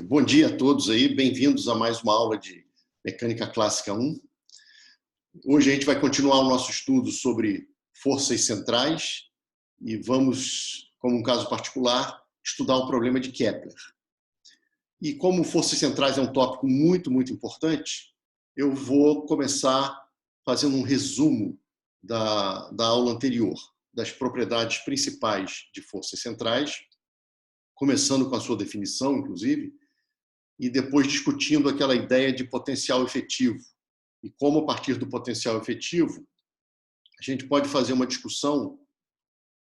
Bom dia a todos aí, bem-vindos a mais uma aula de Mecânica Clássica 1. Hoje a gente vai continuar o nosso estudo sobre forças centrais e vamos, como um caso particular, estudar o problema de Kepler. E como forças centrais é um tópico muito importante, eu vou começar fazendo um resumo da aula anterior, das propriedades principais de forças centrais, começando com a sua definição, inclusive, e depois discutindo aquela ideia de potencial efetivo. E como, a partir do potencial efetivo, a gente pode fazer uma discussão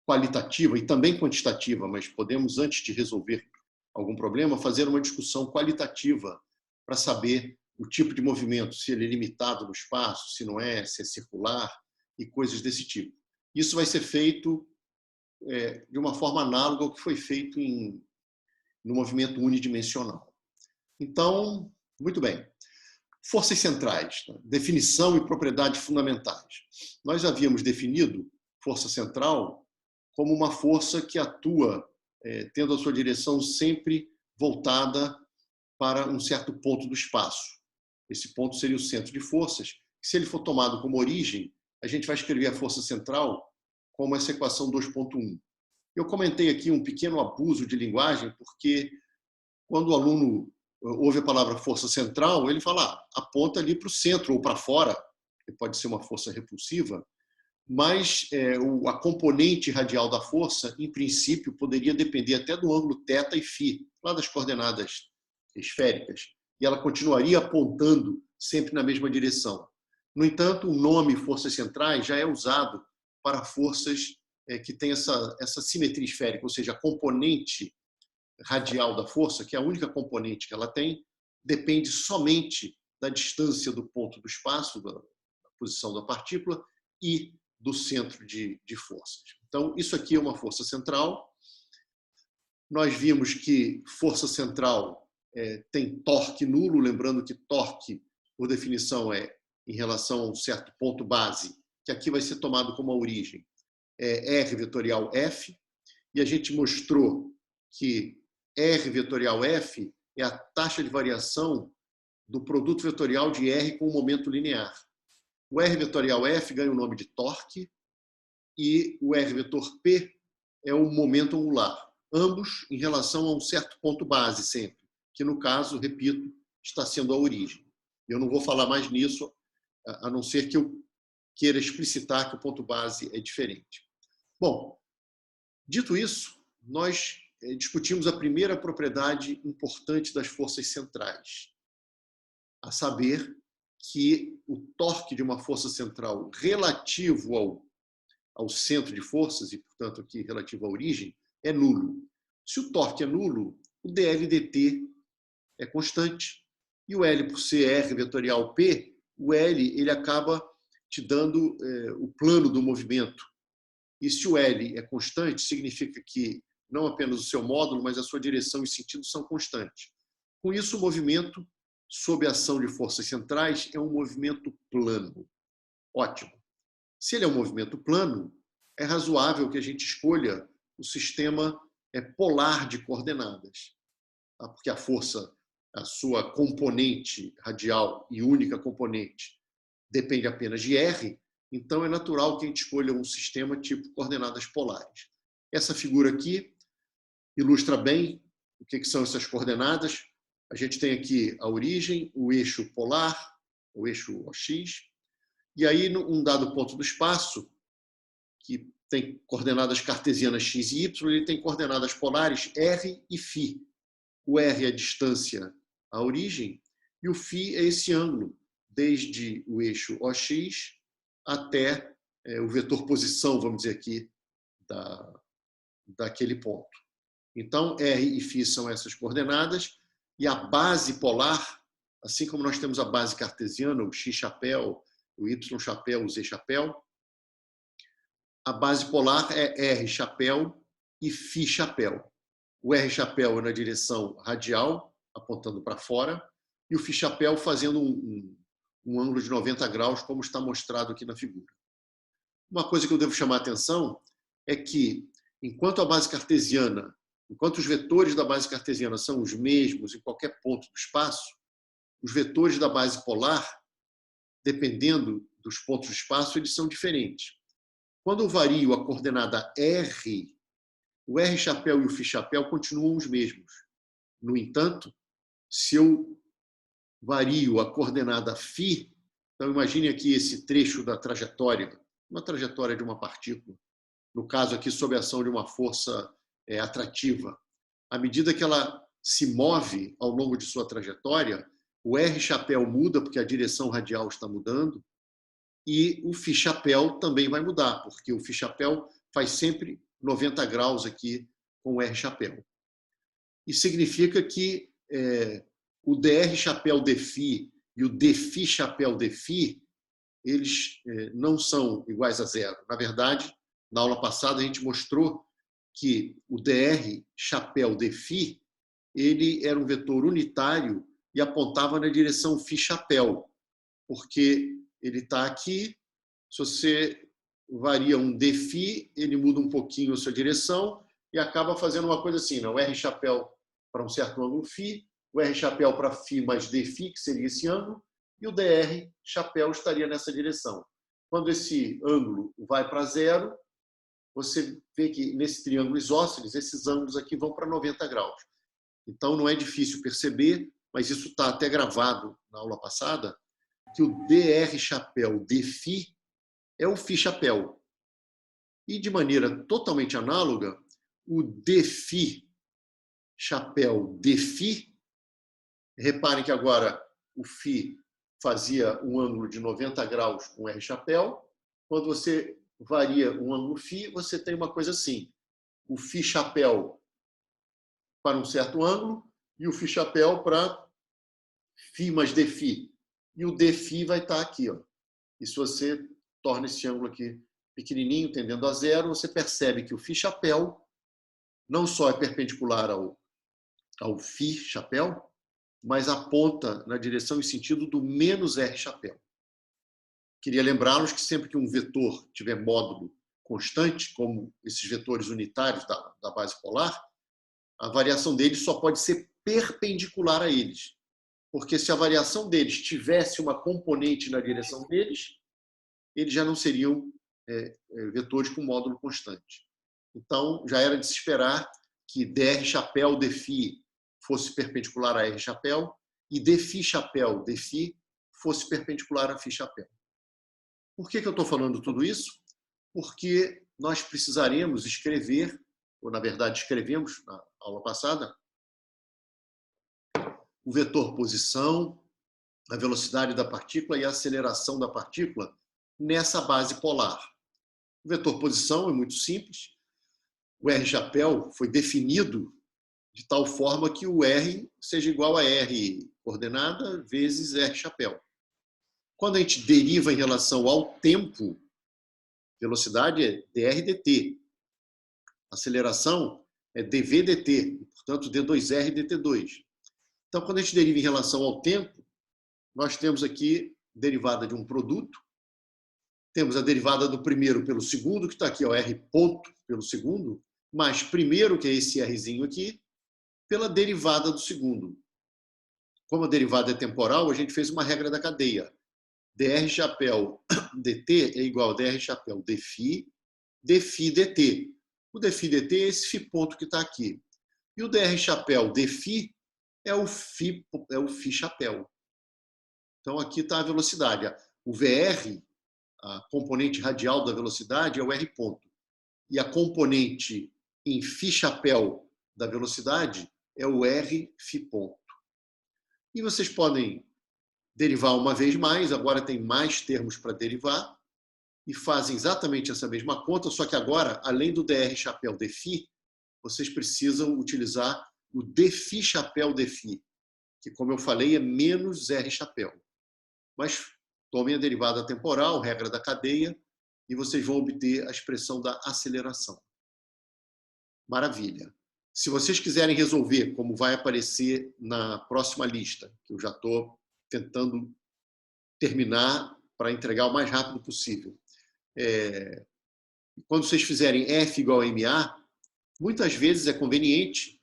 qualitativa e também quantitativa, mas podemos, antes de resolver algum problema, fazer uma discussão qualitativa para saber o tipo de movimento, se ele é limitado no espaço, se não é, se é circular e coisas desse tipo. Isso vai ser feito de uma forma análoga ao que foi feito no movimento unidimensional. Então, muito bem. Forças centrais, definição e propriedades fundamentais. Nós havíamos definido força central como uma força que atua tendo a sua direção sempre voltada para um certo ponto do espaço. Esse ponto seria o centro de forças. Se ele for tomado como origem, a gente vai escrever a força central como essa equação 2.1. Eu comentei aqui um pequeno abuso de linguagem, porque quando o aluno ouve a palavra força central, ele fala, aponta ali para o centro ou para fora, que pode ser uma força repulsiva, mas a componente radial da força, em princípio, poderia depender até do ângulo θ e φ, lá das coordenadas esféricas, e ela continuaria apontando sempre na mesma direção. No entanto, o nome forças centrais já é usado para forças que têm essa simetria esférica, ou seja, a componente radial da força, que é a única componente que ela tem, depende somente da distância do ponto do espaço, da posição da partícula e do centro de forças. Então, isso aqui é uma força central. Nós vimos que força central tem torque nulo, lembrando que torque, por definição, é em relação a um certo ponto base, que aqui vai ser tomado como a origem, é R vetorial F, e a gente mostrou que R vetorial F é a taxa de variação do produto vetorial de R com o momento linear. O R vetorial F ganha o nome de torque e o R vetor P é o momento angular, ambos em relação a um certo ponto base sempre, que no caso, repito, está sendo a origem. Eu não vou falar mais nisso, a não ser que eu queira explicitar que o ponto base é diferente. Bom, dito isso, nós discutimos a primeira propriedade importante das forças centrais, a saber que o torque de uma força central relativo ao centro de forças, e, portanto, aqui relativo à origem, é nulo. Se o torque é nulo, o dL dt é constante. E o L, por ser R vetorial P, o L ele acaba te dando o plano do movimento. E se o L é constante, significa que não apenas o seu módulo, mas a sua direção e sentido são constantes. Com isso, o movimento, sob a ação de forças centrais, é um movimento plano. Ótimo. Se ele é um movimento plano, é razoável que a gente escolha o sistema polar de coordenadas, porque a força, a sua componente radial e única componente, depende apenas de R, então é natural que a gente escolha um sistema tipo coordenadas polares. Essa figura aqui ilustra bem o que são essas coordenadas. A gente tem aqui a origem, o eixo polar, o eixo OX, e aí, num dado ponto do espaço, que tem coordenadas cartesianas x e y, ele tem coordenadas polares R e φ. O R é a distância à origem e o φ é esse ângulo, desde o eixo OX até o vetor posição, vamos dizer aqui, daquele ponto. Então, R e φ são essas coordenadas, e a base polar, assim como nós temos a base cartesiana, o x chapéu, o y chapéu, o z chapéu, a base polar é R chapéu e φ chapéu. O R chapéu é na direção radial, apontando para fora, e o φ chapéu fazendo um ângulo de 90 graus, como está mostrado aqui na figura. Uma coisa que eu devo chamar a atenção é que, enquanto a base cartesiana Enquanto os vetores da base cartesiana são os mesmos em qualquer ponto do espaço, os vetores da base polar, dependendo dos pontos do espaço, eles são diferentes. Quando eu vario a coordenada R, o R chapéu e o φ chapéu continuam os mesmos. No entanto, se eu vario a coordenada φ, então imagine aqui esse trecho da trajetória, uma trajetória de uma partícula, no caso aqui sob a ação de uma força atrativa. À medida que ela se move ao longo de sua trajetória, o R chapéu muda, porque a direção radial está mudando, e o φ chapéu também vai mudar, porque o φ chapéu faz sempre 90 graus aqui com o R chapéu. Isso significa que o dr chapéu dφ e o dφ chapéu dφ, eles não são iguais a zero. Na verdade, na aula passada a gente mostrou que o dr chapéu dφ, ele era um vetor unitário e apontava na direção φ chapéu, porque ele está aqui, se você varia um dφ, ele muda um pouquinho a sua direção e acaba fazendo uma coisa assim, não? O R chapéu para um certo ângulo φ, o R chapéu para φ mais dφ, que seria esse ângulo, e o dr chapéu estaria nessa direção. Quando esse ângulo vai para zero, você vê que nesse triângulo isósceles, esses ângulos aqui vão para 90 graus. Então, não é difícil perceber, mas isso está até gravado na aula passada, que o dr chapéu dφ é o φ chapéu. E, de maneira totalmente análoga, o dφ chapéu dφ, reparem que agora o φ fazia um ângulo de 90 graus com R chapéu. Quando você varia um ângulo φ, você tem uma coisa assim. O φ chapéu para um certo ângulo e o φ chapéu para φ mais dφ. E o dφ vai estar aqui. Ó. E se você torna esse ângulo aqui pequenininho, tendendo a zero, você percebe que o φ chapéu não só é perpendicular ao φ chapéu, mas aponta na direção e sentido do menos R chapéu. Queria lembrá-los que sempre que um vetor tiver módulo constante, como esses vetores unitários da base polar, a variação deles só pode ser perpendicular a eles. Porque se a variação deles tivesse uma componente na direção deles, eles já não seriam vetores com módulo constante. Então, já era de se esperar que dr chapéu dφ fosse perpendicular a R chapéu e dφ chapéu dφ fosse perpendicular a φ chapéu. Por que eu estou falando tudo isso? Porque nós precisaremos escrever, ou na verdade escrevemos na aula passada, o vetor posição, a velocidade da partícula e a aceleração da partícula nessa base polar. O vetor posição é muito simples. O R chapéu foi definido de tal forma que o R seja igual a R coordenada vezes R chapéu. Quando a gente deriva em relação ao tempo, velocidade é dr dt. Aceleração é dv dt, portanto d2r dt2. Então, quando a gente deriva em relação ao tempo, nós temos aqui derivada de um produto, temos a derivada do primeiro pelo segundo, que está aqui, ó, R ponto pelo segundo, mais primeiro, que é esse Rzinho aqui, pela derivada do segundo. Como a derivada é temporal, a gente fez uma regra da cadeia. dr chapéu dt é igual a dr chapéu dφ, dφ dt. O dφ dt é esse φ ponto que está aqui. E o dr chapéu dφ é o φ chapéu. Então, aqui está a velocidade. O VR, a componente radial da velocidade, é o R ponto. E a componente em φ chapéu da velocidade é o R φ ponto. E vocês podem derivar uma vez mais, agora tem mais termos para derivar, e fazem exatamente essa mesma conta, só que agora, além do dr chapéu dφ, vocês precisam utilizar o dφ chapéu dφ, que, como eu falei, é menos R chapéu. Mas tomem a derivada temporal, regra da cadeia, e vocês vão obter a expressão da aceleração. Maravilha. Se vocês quiserem resolver, como vai aparecer na próxima lista, que eu já estou tentando terminar para entregar o mais rápido possível. Quando vocês fizerem F igual a MA, muitas vezes é conveniente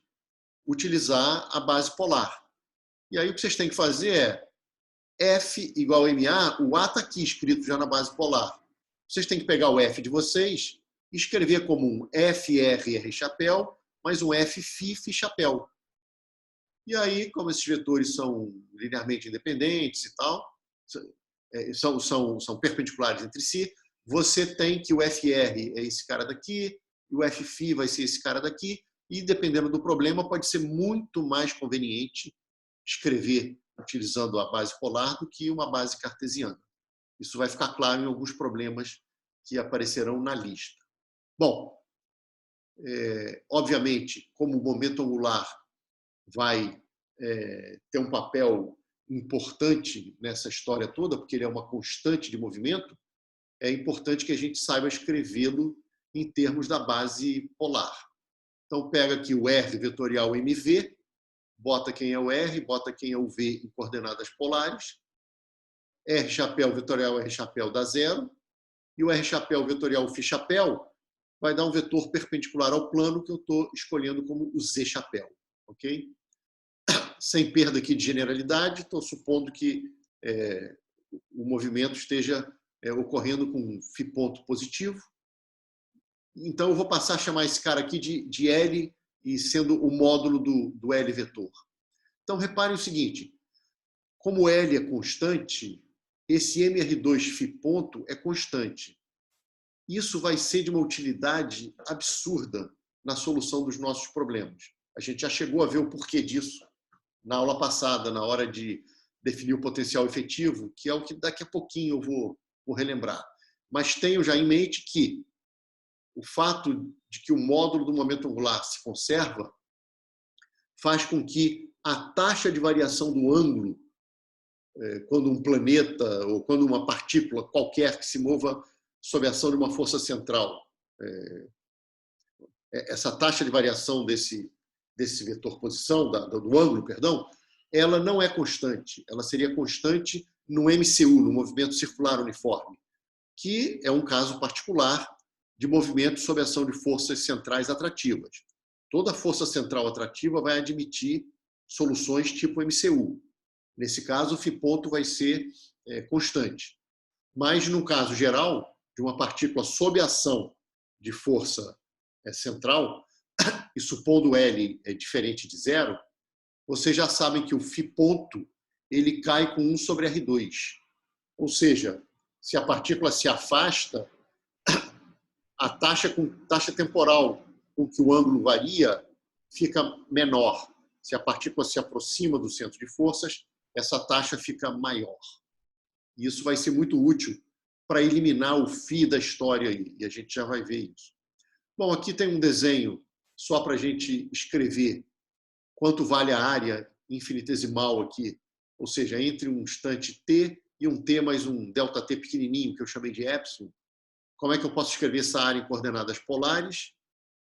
utilizar a base polar. E aí o que vocês têm que fazer é F igual a MA, o A está aqui escrito já na base polar. Vocês têm que pegar o F de vocês e escrever como um FR chapéu, mais um F chapéu. E aí, como esses vetores são linearmente independentes e tal, são perpendiculares entre si, você tem que o FR é esse cara daqui, e o F vai ser esse cara daqui, e dependendo do problema, pode ser muito mais conveniente escrever utilizando a base polar do que uma base cartesiana. Isso vai ficar claro em alguns problemas que aparecerão na lista. Bom, obviamente, como o momento angular vai ter um papel importante nessa história toda, porque ele é uma constante de movimento, é importante que a gente saiba escrevê-lo em termos da base polar. Então, pega aqui o R vetorial MV, bota quem é o R, bota quem é o V em coordenadas polares, R chapéu vetorial R chapéu dá 0, e o R chapéu vetorial φ chapéu vai dar um vetor perpendicular ao plano que eu estou escolhendo como o Z chapéu. Ok? Sem perda aqui de generalidade, estou supondo que o movimento esteja ocorrendo com um φ ponto positivo. Então, eu vou passar a chamar esse cara aqui de L, e sendo o módulo do L vetor. Então, reparem o seguinte, como L é constante, esse MR2 φ ponto é constante. Isso vai ser de uma utilidade absurda na solução dos nossos problemas. A gente já chegou a ver o porquê disso na aula passada, na hora de definir o potencial efetivo, que é o que daqui a pouquinho eu vou relembrar. Mas tenho já em mente que o fato de que o módulo do momento angular se conserva faz com que a taxa de variação do ângulo, quando um planeta ou quando uma partícula qualquer que se mova sob a ação de uma força central, essa taxa de variação desse vetor posição, do ângulo, perdão, ela não é constante. Ela seria constante no MCU, no movimento circular uniforme, que é um caso particular de movimento sob a ação de forças centrais atrativas. Toda força central atrativa vai admitir soluções tipo MCU. Nesse caso, o φ ponto vai ser constante. Mas, no caso geral, de uma partícula sob ação de força central, e supondo L é diferente de 0, vocês já sabem que o φ ponto ele cai com 1 sobre R2. Ou seja, se a partícula se afasta, a taxa temporal com que o ângulo varia fica menor. Se a partícula se aproxima do centro de forças, essa taxa fica maior. E isso vai ser muito útil para eliminar o φ da história aí, e a gente já vai ver isso. Bom, aqui tem um desenho só para a gente escrever quanto vale a área infinitesimal aqui, ou seja, entre um instante t e um t mais um ΔT pequenininho, que eu chamei de epsilon. Como é que eu posso escrever essa área em coordenadas polares?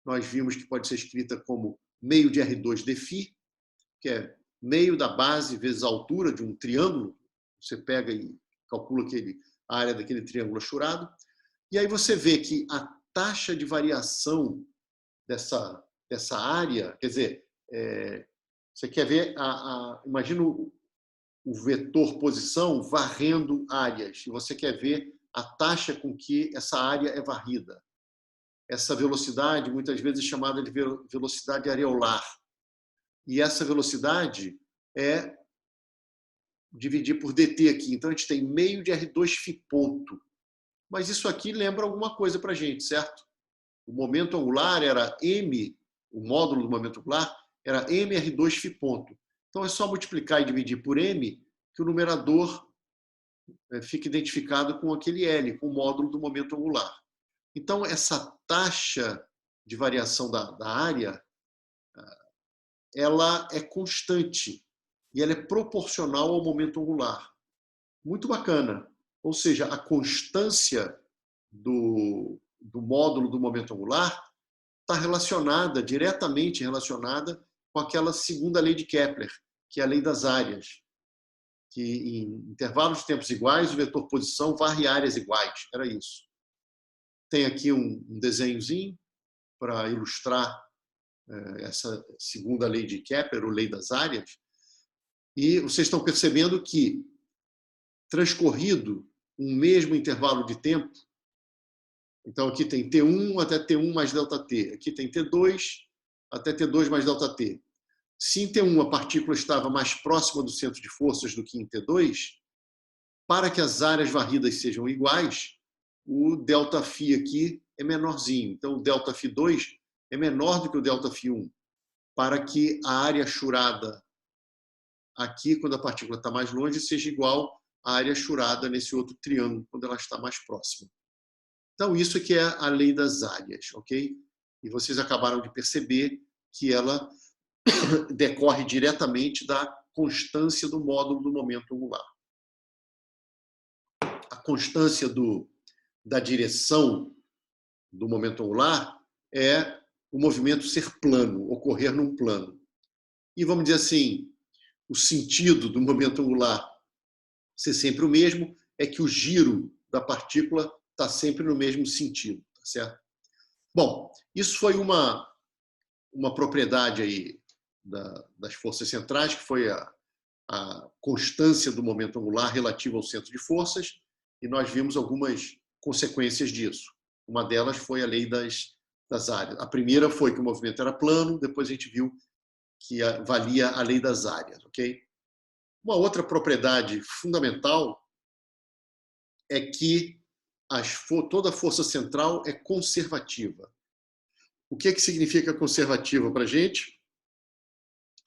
Nós vimos que pode ser escrita como meio de R2 dφ, que é meio da base vezes a altura de um triângulo. Você pega e calcula a área daquele triângulo achurado. E aí você vê que a taxa de variação dessa área, quer dizer, você quer ver, imagina o vetor posição varrendo áreas, e você quer ver a taxa com que essa área é varrida. Essa velocidade, muitas vezes chamada de velocidade areolar. E essa velocidade é dividir por dt aqui. Então, a gente tem meio de R2 φ ponto. Mas isso aqui lembra alguma coisa para a gente, certo? O momento angular era m, o módulo do momento angular era mR2 φ ponto. Então, é só multiplicar e dividir por m que o numerador fica identificado com aquele L, com o módulo do momento angular. Então, essa taxa de variação da área, ela é constante e ela é proporcional ao momento angular. Muito bacana. Ou seja, a constância do módulo do momento angular está diretamente relacionada com aquela segunda lei de Kepler, que é a lei das áreas, que em intervalos de tempos iguais, o vetor posição varre áreas iguais. Era isso. Tem aqui um desenhozinho para ilustrar essa segunda lei de Kepler, ou lei das áreas, e vocês estão percebendo que, transcorrido um mesmo intervalo de tempo, então aqui tem T1 até T1 mais ΔT, aqui tem T2 até T2 mais ΔT. Se em T1 a partícula estava mais próxima do centro de forças do que em T2, para que as áreas varridas sejam iguais, o ΔΦ aqui é menorzinho. Então, o ΔΦ2 é menor do que o ΔΦ1, para que a área churada aqui, quando a partícula está mais longe, seja igual à área churada nesse outro triângulo, quando ela está mais próxima. Então, isso aqui é a lei das áreas, ok? E vocês acabaram de perceber que ela decorre diretamente da constância do módulo do momento angular. A constância da direção do momento angular é o movimento ser plano, ocorrer num plano. E vamos dizer assim, o sentido do momento angular ser sempre o mesmo é que o giro da partícula está sempre no mesmo sentido, tá certo? Bom, isso foi uma propriedade aí das forças centrais, que foi a constância do momento angular relativa ao centro de forças, e nós vimos algumas consequências disso. Uma delas foi a lei das áreas. A primeira foi que o movimento era plano, depois a gente viu que valia a lei das áreas, ok? Uma outra propriedade fundamental é que toda força central é conservativa. O que significa conservativa para a gente?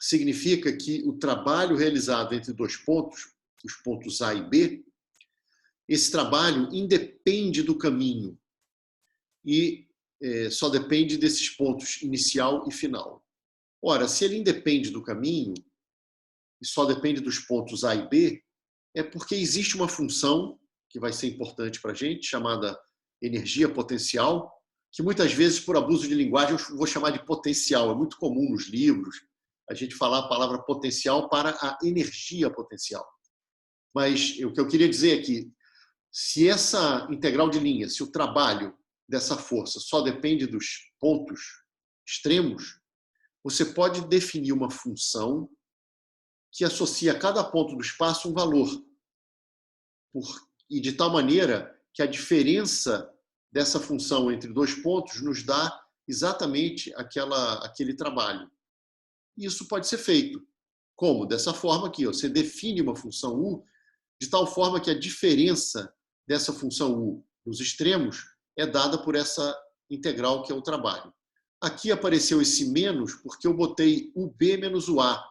Significa que o trabalho realizado entre dois pontos, os pontos A e B, esse trabalho independe do caminho e só depende desses pontos inicial e final. Ora, se ele independe do caminho e só depende dos pontos A e B, é porque existe uma função que vai ser importante para a gente, chamada energia potencial, que muitas vezes, por abuso de linguagem, eu vou chamar de potencial. É muito comum nos livros a gente falar a palavra potencial para a energia potencial. Mas o que eu queria dizer é que, se essa integral de linha, se o trabalho dessa força só depende dos pontos extremos, você pode definir uma função que associa a cada ponto do espaço um valor. E de tal maneira que a diferença dessa função entre dois pontos nos dá exatamente aquele trabalho. E isso pode ser feito. Como? Dessa forma aqui. Você define uma função U de tal forma que a diferença dessa função U nos extremos é dada por essa integral que é o trabalho. Aqui apareceu esse menos porque eu botei o B menos o A.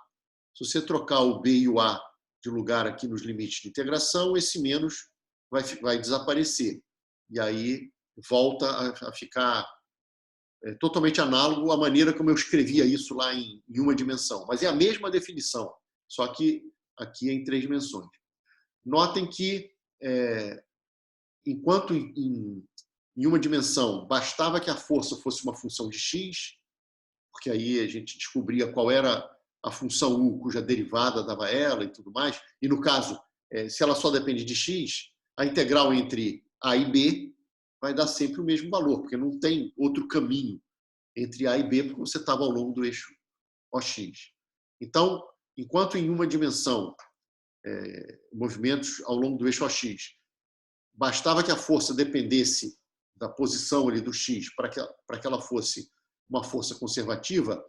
Se você trocar o B e o A de lugar aqui nos limites de integração, esse menos vai desaparecer. E aí volta a ficar totalmente análogo à maneira como eu escrevia isso lá em uma dimensão. Mas é a mesma definição, só que aqui é em 3 dimensões. Notem que, enquanto em uma dimensão bastava que a força fosse uma função de x, porque aí a gente descobria qual era a função u cuja derivada dava ela e tudo mais, e no caso, se ela só depende de x, a integral entre a e b vai dar sempre o mesmo valor, porque não tem outro caminho entre a e b, porque você estava ao longo do eixo OX. Então, enquanto em uma dimensão, movimentos ao longo do eixo OX, bastava que a força dependesse da posição ali do x para que ela fosse uma força conservativa,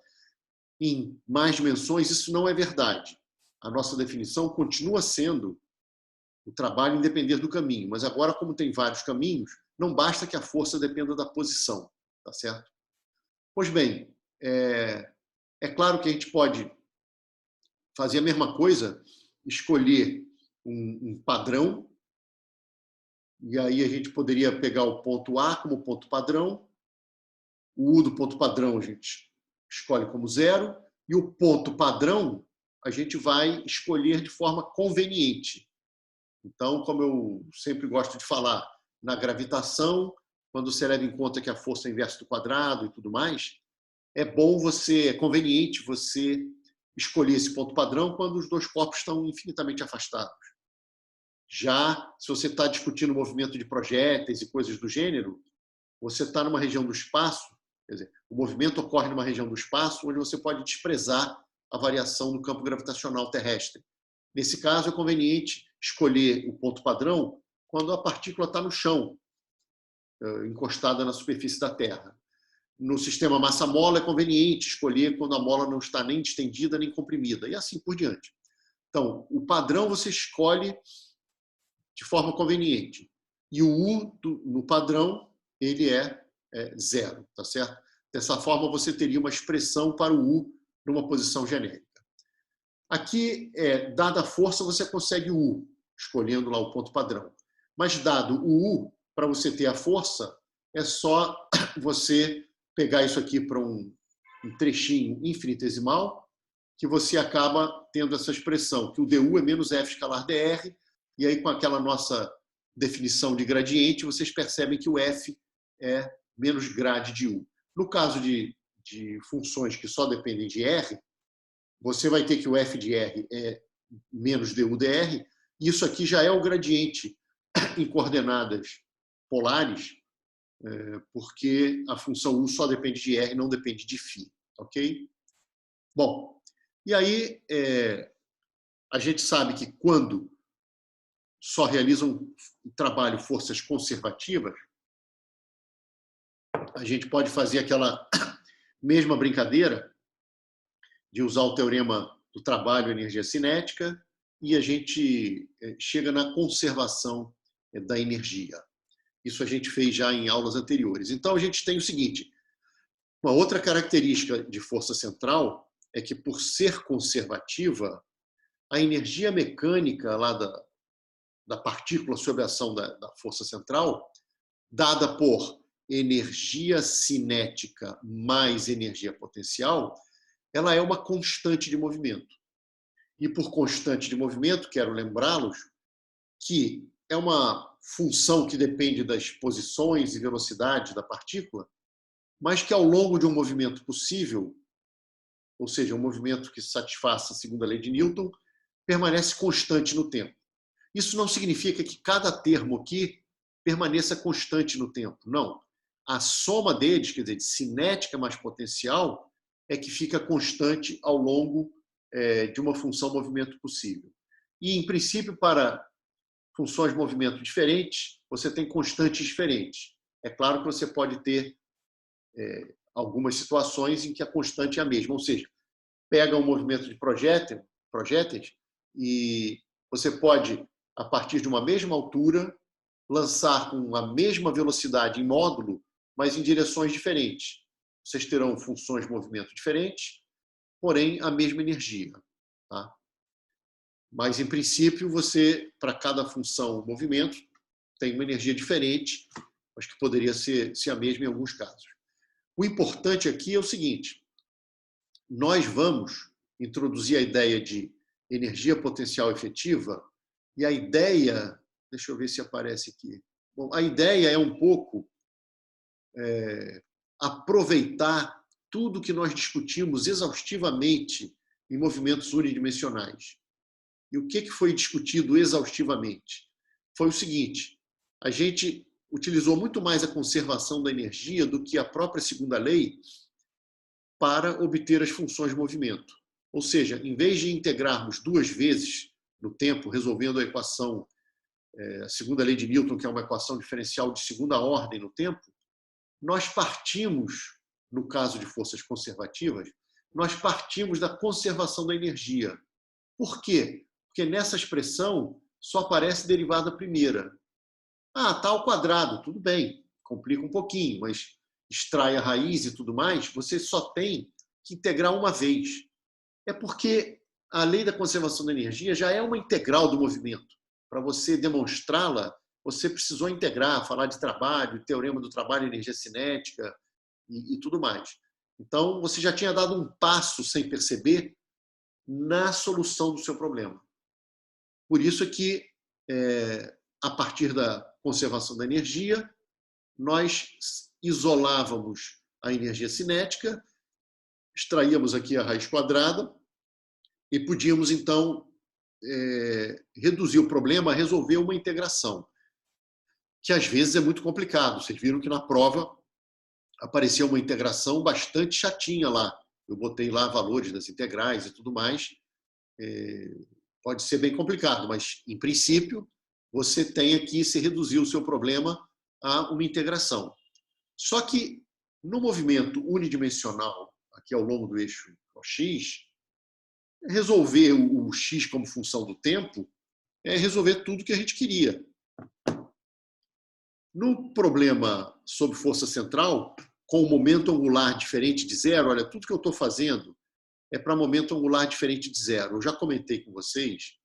em mais dimensões isso não é verdade. A nossa definição continua sendo o trabalho independer do caminho, mas agora, como tem vários caminhos, não basta que a força dependa da posição, tá certo? Pois bem, é claro que a gente pode fazer a mesma coisa, escolher um padrão, e aí a gente poderia pegar o ponto A como ponto padrão, o U do ponto padrão a gente escolhe como 0, e o ponto padrão a gente vai escolher de forma conveniente. Então, como eu sempre gosto de falar, na gravitação, quando você leva em conta que a força é inversa do quadrado e tudo mais, é conveniente você escolher esse ponto padrão quando os dois corpos estão infinitamente afastados. Já, se você está discutindo o movimento de projéteis e coisas do gênero, você está numa região do espaço, quer dizer, O movimento ocorre numa região do espaço onde você pode desprezar a variação do campo gravitacional terrestre. Nesse caso, é conveniente escolher o ponto padrão quando a partícula está no chão, encostada na superfície da Terra. No sistema massa-mola, é conveniente escolher quando a mola não está nem distendida nem comprimida, e assim por diante. Então, o padrão você escolhe de forma conveniente. E o U no padrão, ele é zero, tá certo? Dessa forma, você teria uma expressão para o U numa posição genérica. Aqui, dada a força, você consegue o U, escolhendo lá o ponto padrão. Mas, dado o U, para você ter a força, é só você pegar isso aqui para um trechinho infinitesimal, que você acaba tendo essa expressão, que o du é menos F escalar dr, e aí com aquela nossa definição de gradiente, vocês percebem que o F é menos grade de U. No caso de funções que só dependem de R, você vai ter que o F de R é menos du dr, e isso aqui já é o gradiente em coordenadas polares, porque a função U só depende de R, não depende de φ, ok? Bom, e aí a gente sabe que quando só realizam trabalho forças conservativas, a gente pode fazer aquela mesma brincadeira de usar o teorema do trabalho e energia cinética e a gente chega na conservação da energia. Isso a gente fez já em aulas anteriores. Então, a gente tem o seguinte, uma outra característica de força central é que, por ser conservativa, a energia mecânica lá da partícula sob a ação da força central, dada por energia cinética mais energia potencial, ela é uma constante de movimento. E por constante de movimento, quero lembrá-los que é uma função que depende das posições e velocidade da partícula, mas que ao longo de um movimento possível, ou seja, um movimento que satisfaça a segunda lei de Newton, permanece constante no tempo. Isso não significa que cada termo aqui permaneça constante no tempo, não. A soma deles, quer dizer, de cinética mais potencial, é que fica constante ao longo de uma função movimento possível. E, em princípio, para funções de movimento diferentes, você tem constantes diferentes. É claro que você pode ter algumas situações em que a constante é a mesma, ou seja, pega um movimento de projéteis e você pode, a partir de uma mesma altura, lançar com a mesma velocidade em módulo, mas em direções diferentes. Vocês terão funções de movimento diferentes, porém a mesma energia. Tá? Mas, em princípio, você, para cada função movimento, tem uma energia diferente, mas que poderia ser a mesma em alguns casos. O importante aqui é o seguinte, nós vamos introduzir a ideia de energia potencial efetiva, e a ideia, deixa eu ver se aparece aqui. Bom, a ideia é um pouco aproveitar tudo que nós discutimos exaustivamente em movimentos unidimensionais. E o que foi discutido exaustivamente? Foi o seguinte, a gente utilizou muito mais a conservação da energia do que a própria segunda lei para obter as funções de movimento. Ou seja, em vez de integrarmos duas vezes no tempo, resolvendo a equação, a segunda lei de Newton, que é uma equação diferencial de segunda ordem no tempo, nós partimos, no caso de forças conservativas, nós partimos da conservação da energia. Por quê? Porque nessa expressão só aparece derivada primeira. Ah, está ao quadrado, tudo bem, complica um pouquinho, mas extrai a raiz e tudo mais, você só tem que integrar uma vez. É porque a lei da conservação da energia já é uma integral do movimento. Para você demonstrá-la, você precisou integrar, falar de trabalho, teorema do trabalho, energia cinética e tudo mais. Então, você já tinha dado um passo sem perceber na solução do seu problema. Por isso é que, a partir da conservação da energia, nós isolávamos a energia cinética, extraíamos aqui a raiz quadrada e podíamos, então, reduzir o problema a resolver uma integração, que às vezes é muito complicado. Vocês viram que na prova apareceu uma integração bastante chatinha lá. Eu botei lá valores das integrais e tudo mais. Pode ser bem complicado, mas, em princípio, você tem aqui, se reduzir o seu problema a uma integração. Só que, no movimento unidimensional, aqui ao longo do eixo X, resolver o X como função do tempo é resolver tudo que a gente queria. No problema sob força central, com o momento angular diferente de zero, olha, tudo que eu estou fazendo é para momento angular diferente de zero. Eu já comentei com vocês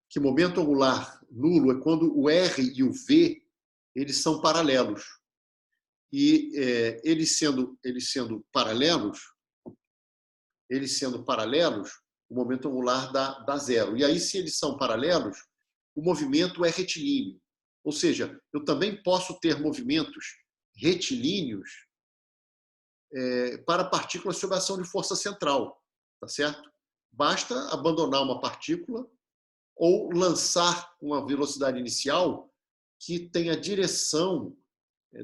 que momento angular nulo é quando o R e o V eles são paralelos. E eles sendo paralelos, o momento angular dá zero. E aí, se eles são paralelos, o movimento é retilíneo. Ou seja, eu também posso ter movimentos retilíneos para partículas sob ação de força central, tá certo? Basta abandonar uma partícula ou lançar uma velocidade inicial que tenha direção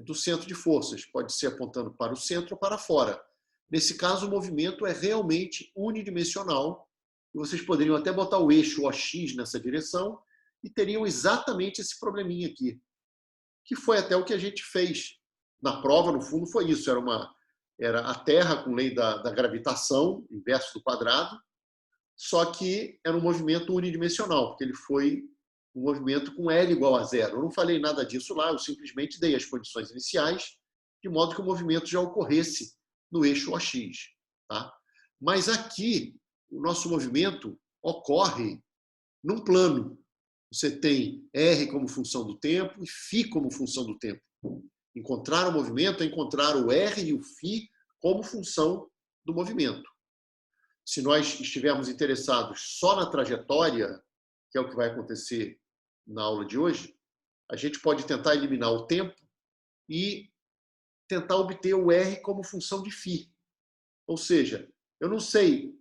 do centro de forças. Pode ser apontando para o centro ou para fora. Nesse caso, o movimento é realmente unidimensional. E vocês poderiam até botar o eixo OX nessa direção e teriam exatamente esse probleminha aqui, que foi até o que a gente fez na prova. No fundo, foi isso. Era a Terra com lei da gravitação, inverso do quadrado, só que era um movimento unidimensional, porque ele foi um movimento com L igual a zero. Eu não falei nada disso lá, eu simplesmente dei as condições iniciais, de modo que o movimento já ocorresse no eixo OX. Tá? Mas aqui, o nosso movimento ocorre num plano. Você tem R como função do tempo e φ como função do tempo. Encontrar o movimento é encontrar o R e o φ como função do movimento. Se nós estivermos interessados só na trajetória, que é o que vai acontecer na aula de hoje, a gente pode tentar eliminar o tempo e tentar obter o R como função de φ. Ou seja, eu não sei,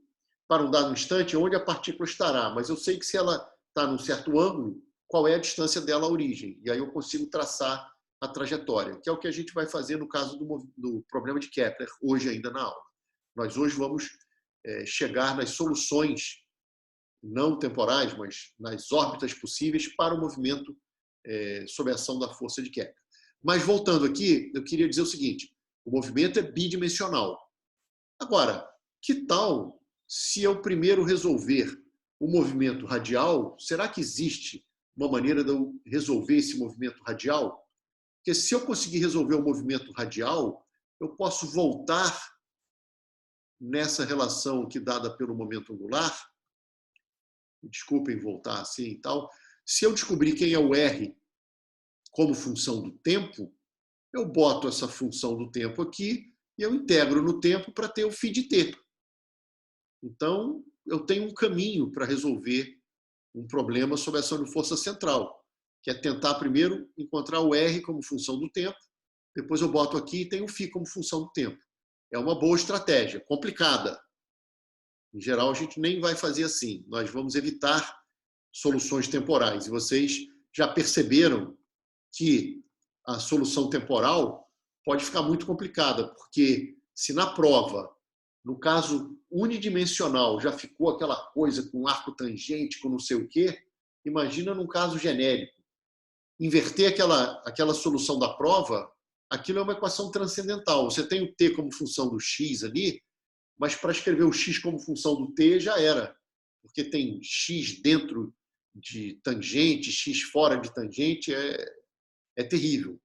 para um dado instante, onde a partícula estará, mas eu sei que se ela está num certo ângulo, qual é a distância dela à origem. E aí eu consigo traçar a trajetória, que é o que a gente vai fazer no caso do problema de Kepler, hoje ainda na aula. Nós hoje vamos chegar nas soluções não temporais, mas nas órbitas possíveis para o movimento sob a ação da força de Kepler. Mas, voltando aqui, eu queria dizer o seguinte: o movimento é bidimensional. Agora, que tal se eu primeiro resolver o movimento radial? Será que existe uma maneira de eu resolver esse movimento radial? Porque se eu conseguir resolver o movimento radial, eu posso voltar nessa relação aqui dada pelo momento angular. Desculpem voltar assim e tal. Se eu descobrir quem é o R como função do tempo, eu boto essa função do tempo aqui e eu integro no tempo para ter o φ de t. Então, eu tenho um caminho para resolver um problema sob a ação de força central, que é tentar primeiro encontrar o R como função do tempo, depois eu boto aqui e tenho o φ como função do tempo. É uma boa estratégia, complicada. Em geral, a gente nem vai fazer assim. Nós vamos evitar soluções temporais. E vocês já perceberam que a solução temporal pode ficar muito complicada, porque se na prova, no caso unidimensional, já ficou aquela coisa com arco tangente, com não sei o quê, imagina num caso genérico. Inverter aquela solução da prova, aquilo é uma equação transcendental. Você tem o t como função do x ali, mas para escrever o x como função do t já era, porque tem x dentro de tangente, x fora de tangente, é terrível.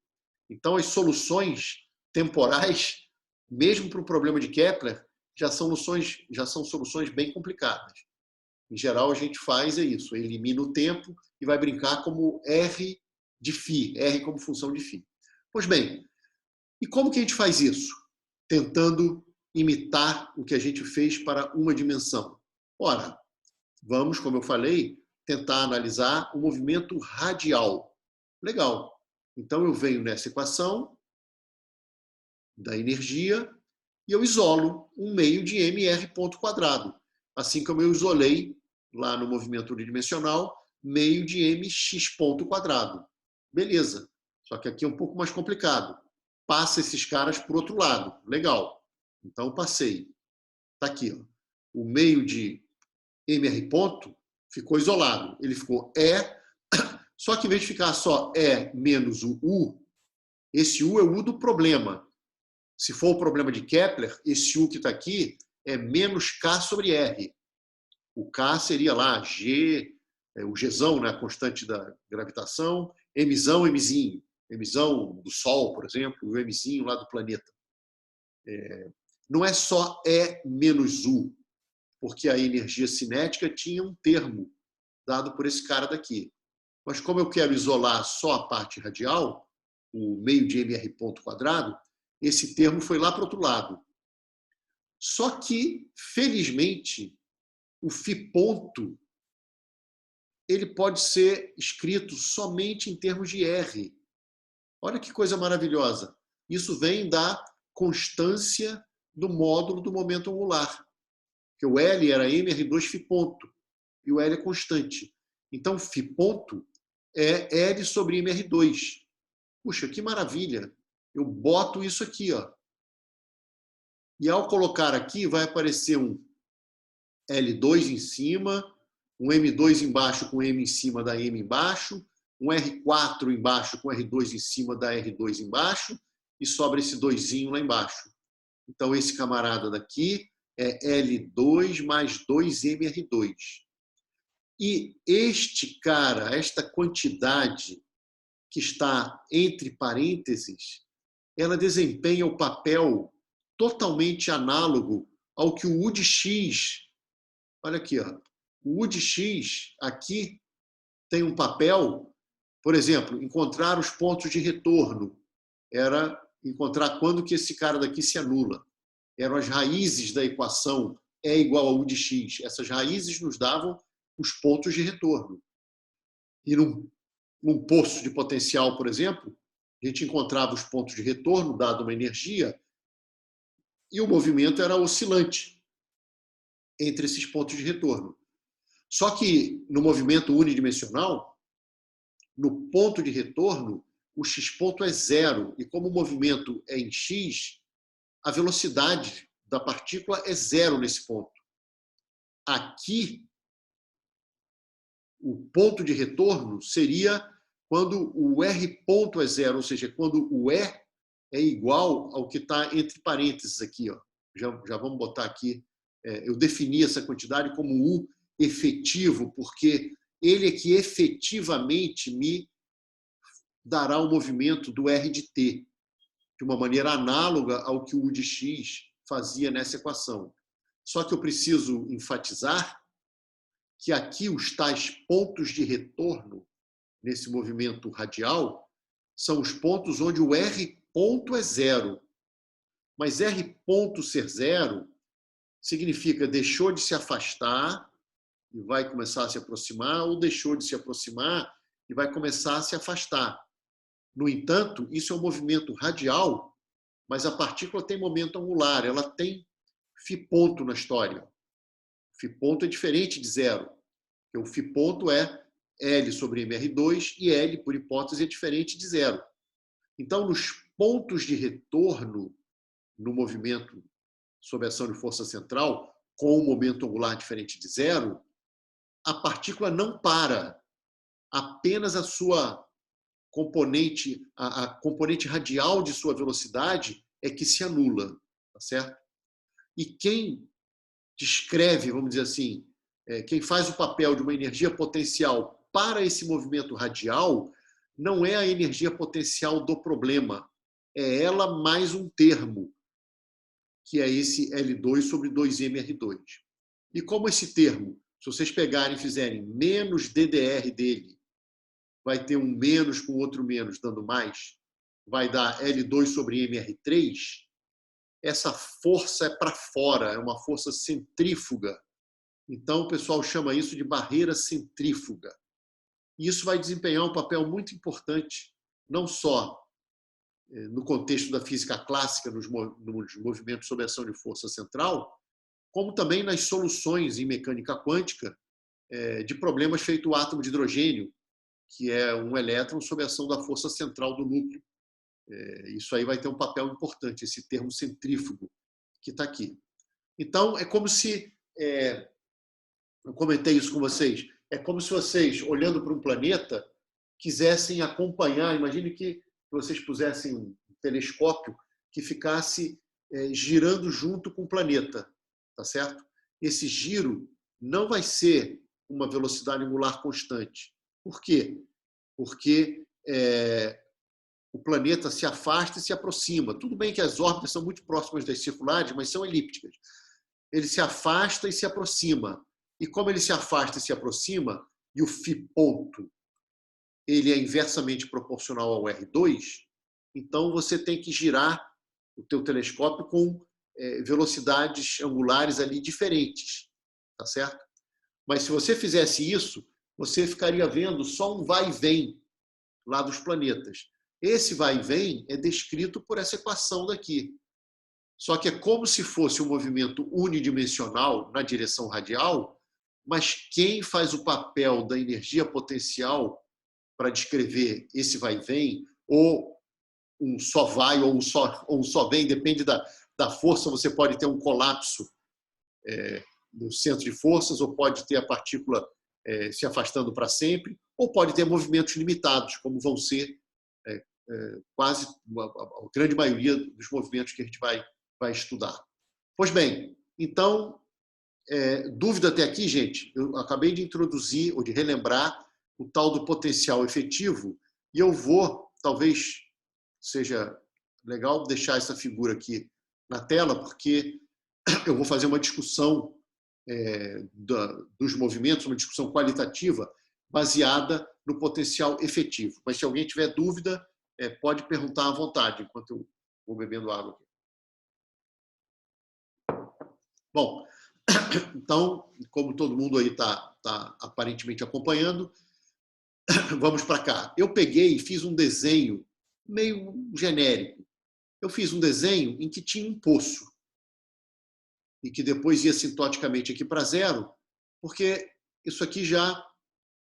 Então, as soluções temporais, mesmo para o problema de Kepler, já são soluções bem complicadas. Em geral, a gente faz isso, elimina o tempo e vai brincar como R de φ, R como função de φ. Pois bem, e como que a gente faz isso? Tentando imitar o que a gente fez para uma dimensão. Ora, vamos, como eu falei, tentar analisar o movimento radial. Legal. Então, eu venho nessa equação da energia e eu isolo um meio de mr ponto quadrado. Assim como eu isolei lá no movimento unidimensional, meio de mx ponto quadrado. Beleza. Só que aqui é um pouco mais complicado. passa esses caras para o outro lado. Legal. Então, passei. Está aqui. Ó. O meio de MR ponto ficou isolado. Ele ficou E, só que em vez de ficar só E menos o U, esse U é o U do problema. Se for o problema de Kepler, esse U que está aqui é menos K sobre R. O K seria lá G, o Gzão, né, a constante da gravitação, Mzão, Mzinho. Mzão do Sol, por exemplo, o Mzinho lá do planeta. Não é só E menos U, porque a energia cinética tinha um termo dado por esse cara daqui. Mas como eu quero isolar só a parte radial, o meio de MR ponto quadrado, esse termo foi lá para o outro lado. Só que, felizmente, o φ ponto ele pode ser escrito somente em termos de R. Olha que coisa maravilhosa. Isso vem da constância do módulo do momento angular. Porque o L era mr2 φ ponto, e o L é constante. Então, φ ponto é L sobre mr2. Puxa, que maravilha! Eu boto isso aqui, ó. E ao colocar aqui, vai aparecer um L2 em cima, um M2 embaixo com M em cima da M embaixo, um R4 embaixo com R2 em cima da R2 embaixo, e sobra esse doisinho lá embaixo. Então, esse camarada daqui é L2 mais 2MR2. E este cara, esta quantidade que está entre parênteses, ela desempenha o papel totalmente análogo ao que o U de X, olha aqui, ó, o U de X aqui tem um papel, por exemplo, encontrar os pontos de retorno, era encontrar quando que esse cara daqui se anula. Eram as raízes da equação E igual a U de X. Essas raízes nos davam os pontos de retorno. E num poço de potencial, por exemplo, a gente encontrava os pontos de retorno, dado uma energia, e o movimento era oscilante entre esses pontos de retorno. Só que no movimento unidimensional, no ponto de retorno, o x ponto é zero. E como o movimento é em x, a velocidade da partícula é zero nesse ponto. Aqui, o ponto de retorno seria quando o R ponto é zero, ou seja, quando o E é igual ao que está entre parênteses aqui. Ó. Já vamos botar aqui. Eu defini essa quantidade como U efetivo, porque ele é que efetivamente me dará o movimento do R de T, de uma maneira análoga ao que o U de X fazia nessa equação. Só que eu preciso enfatizar que aqui os tais pontos de retorno, nesse movimento radial, são os pontos onde o R ponto é zero. Mas R ponto ser zero significa deixou de se afastar e vai começar a se aproximar, ou deixou de se aproximar e vai começar a se afastar. No entanto, isso é um movimento radial, mas a partícula tem momento angular, ela tem φ ponto na história. Φ ponto é diferente de zero. O φ ponto é L sobre mr2 e L, por hipótese, é diferente de zero. Então, nos pontos de retorno no movimento sob ação de força central, com um momento angular diferente de zero, a partícula não para. Apenas a sua componente, a componente radial de sua velocidade é que se anula, tá certo? E quem descreve, vamos dizer assim, quem faz o papel de uma energia potencial para esse movimento radial não é a energia potencial do problema, é ela mais um termo, que é esse L2 sobre 2mR2. E como esse termo, se vocês pegarem e fizerem menos DDR dele, vai ter um menos com outro menos dando mais, vai dar L2 sobre mR3, essa força é para fora, é uma força centrífuga. Então, o pessoal chama isso de barreira centrífuga. E isso vai desempenhar um papel muito importante, não só no contexto da física clássica, nos movimentos sob ação de força central, como também nas soluções em mecânica quântica de problemas feito o átomo de hidrogênio, que é um elétron sob ação da força central do núcleo. Isso aí vai ter um papel importante, esse termo centrífugo que está aqui. Então, é como se... eu comentei isso com vocês. É como se vocês, olhando para um planeta, quisessem acompanhar. Imagine que vocês pusessem um telescópio que ficasse girando junto com o planeta, tá certo? Esse giro não vai ser uma velocidade angular constante. Por quê? Porque o planeta se afasta e se aproxima. Tudo bem que as órbitas são muito próximas das circulares, mas são elípticas. Ele se afasta e se aproxima. E como ele se afasta e se aproxima, e o φ ponto ele é inversamente proporcional ao R2, então você tem que girar o teu telescópio com velocidades angulares ali diferentes, tá certo? Mas se você fizesse isso, você ficaria vendo só um vai e vem lá dos planetas. Esse vai e vem é descrito por essa equação daqui. Só que é como se fosse um movimento unidimensional na direção radial, mas quem faz o papel da energia potencial para descrever esse vai e vem, ou um só vai ou um só vem, depende da força, você pode ter um colapso no centro de forças, ou pode ter a partícula se afastando para sempre, ou pode ter movimentos limitados, como vão ser quase a grande maioria dos movimentos que a gente vai estudar. Pois bem, então, dúvida até aqui, gente? Eu acabei de introduzir, ou de relembrar, o tal do potencial efetivo, e eu vou, talvez seja legal deixar essa figura aqui na tela, porque eu vou fazer uma discussão dos movimentos, uma discussão qualitativa, baseada no potencial efetivo. Mas se alguém tiver dúvida, pode perguntar à vontade, enquanto eu vou bebendo água aqui. Bom, então, como todo mundo aí está aparentemente acompanhando, vamos para cá. Eu peguei e fiz um desenho meio genérico. Eu fiz um desenho em que tinha um poço e que depois ia sintoticamente aqui para zero, porque isso aqui já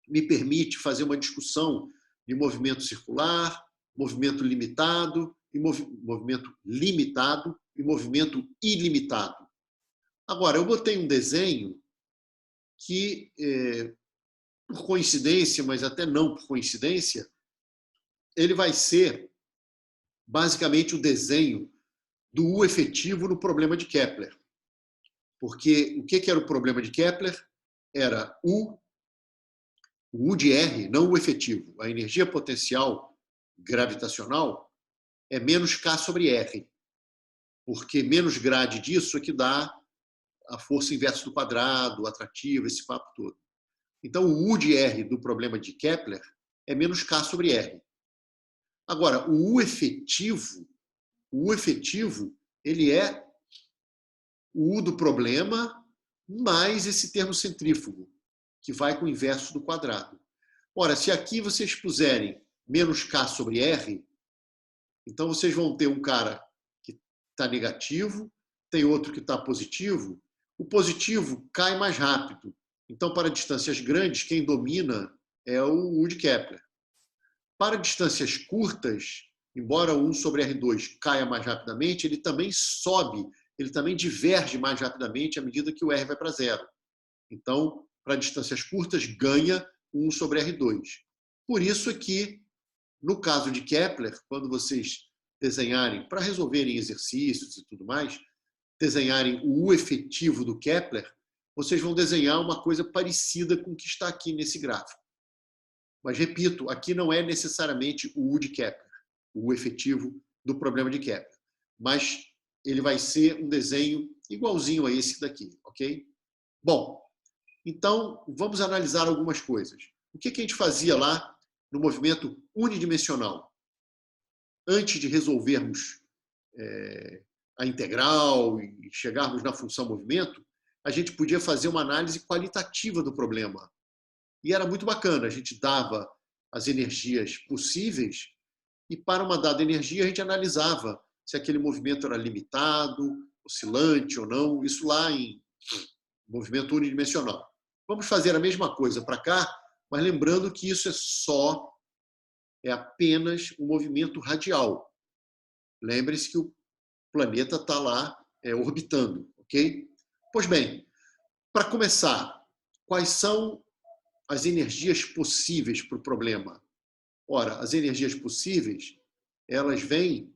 me permite fazer uma discussão de movimento circular, movimento limitado, e movimento limitado e movimento ilimitado. Agora, eu botei um desenho que, por coincidência, mas até não por coincidência, ele vai ser basicamente o desenho do U efetivo no problema de Kepler. Porque o que era o problema de Kepler? Era o U de R, não o efetivo. A energia potencial gravitacional é menos K sobre R, porque menos grade disso é que dá a força inversa do quadrado, o atrativo, esse papo todo. Então, o U de R do problema de Kepler é menos K sobre R. Agora, o U efetivo, ele é o U do problema mais esse termo centrífugo, que vai com o inverso do quadrado. Ora, se aqui vocês puserem menos K sobre R, então vocês vão ter um cara que está negativo, tem outro que está positivo. O positivo cai mais rápido. Então, para distâncias grandes, quem domina é o U de Kepler. Para distâncias curtas, embora o 1 sobre R2 caia mais rapidamente, ele também sobe, ele também diverge mais rapidamente à medida que o R vai para zero. Então, para distâncias curtas, ganha 1 sobre R2. Por isso é que, no caso de Kepler, quando vocês desenharem, para resolverem exercícios e tudo mais, desenharem o U efetivo do Kepler, vocês vão desenhar uma coisa parecida com o que está aqui nesse gráfico. Mas, repito, aqui não é necessariamente o U de Kepler, o U efetivo do problema de Kepler. Mas ele vai ser um desenho igualzinho a esse daqui, ok? Bom, então vamos analisar algumas coisas. O que a gente fazia lá no movimento unidimensional? Antes de resolvermos a integral e chegarmos na função movimento, a gente podia fazer uma análise qualitativa do problema. E era muito bacana, a gente dava as energias possíveis e para uma dada energia a gente analisava se aquele movimento era limitado, oscilante ou não, isso lá em movimento unidimensional. Vamos fazer a mesma coisa para cá, mas lembrando que isso é apenas um movimento radial. Lembre-se que o planeta está lá orbitando, ok? Pois bem, para começar, quais são as energias possíveis para o problema? Ora, as energias possíveis, elas vêm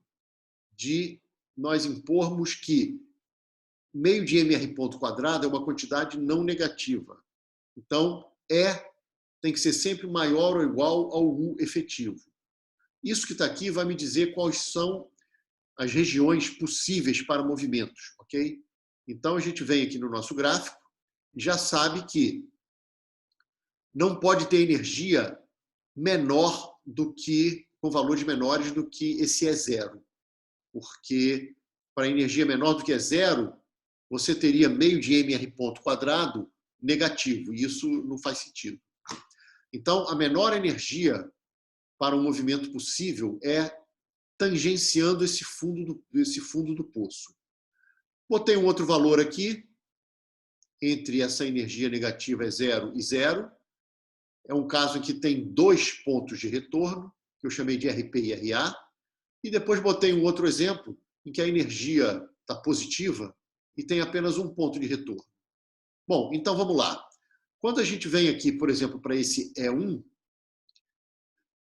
de nós impormos que meio de mr ponto quadrado é uma quantidade não negativa. Então, E tem que ser sempre maior ou igual ao U efetivo. Isso que está aqui vai me dizer quais são as regiões possíveis para movimentos, ok? Então, a gente vem aqui no nosso gráfico e já sabe que não pode ter energia menor do que, com valores menores do que esse E0. Porque para energia menor do que E0, você teria meio de mr ponto quadrado negativo, e isso não faz sentido. Então, a menor energia para um movimento possível é tangenciando esse fundo do poço. Botei um outro valor aqui, entre essa energia negativa E0 e 0. É um caso em que tem 2 pontos de retorno, que eu chamei de RP e RA, e depois botei um outro exemplo em que a energia está positiva e tem apenas um ponto de retorno. Bom, então vamos lá. Quando a gente vem aqui, por exemplo, para esse E1,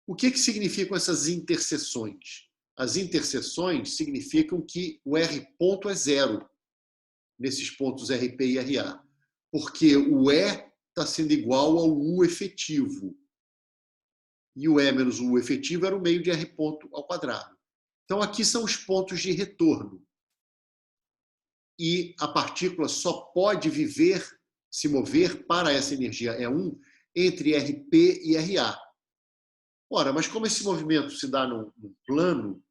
o que significam essas interseções? As interseções significam que o R ponto é 0 nesses pontos RP e RA, porque o E está sendo igual ao U efetivo. E o E menos o U efetivo era o meio de R ponto ao quadrado. Então, aqui são os pontos de retorno. E a partícula só pode se mover para essa energia E1 entre RP e RA. Ora, mas como esse movimento se dá num plano,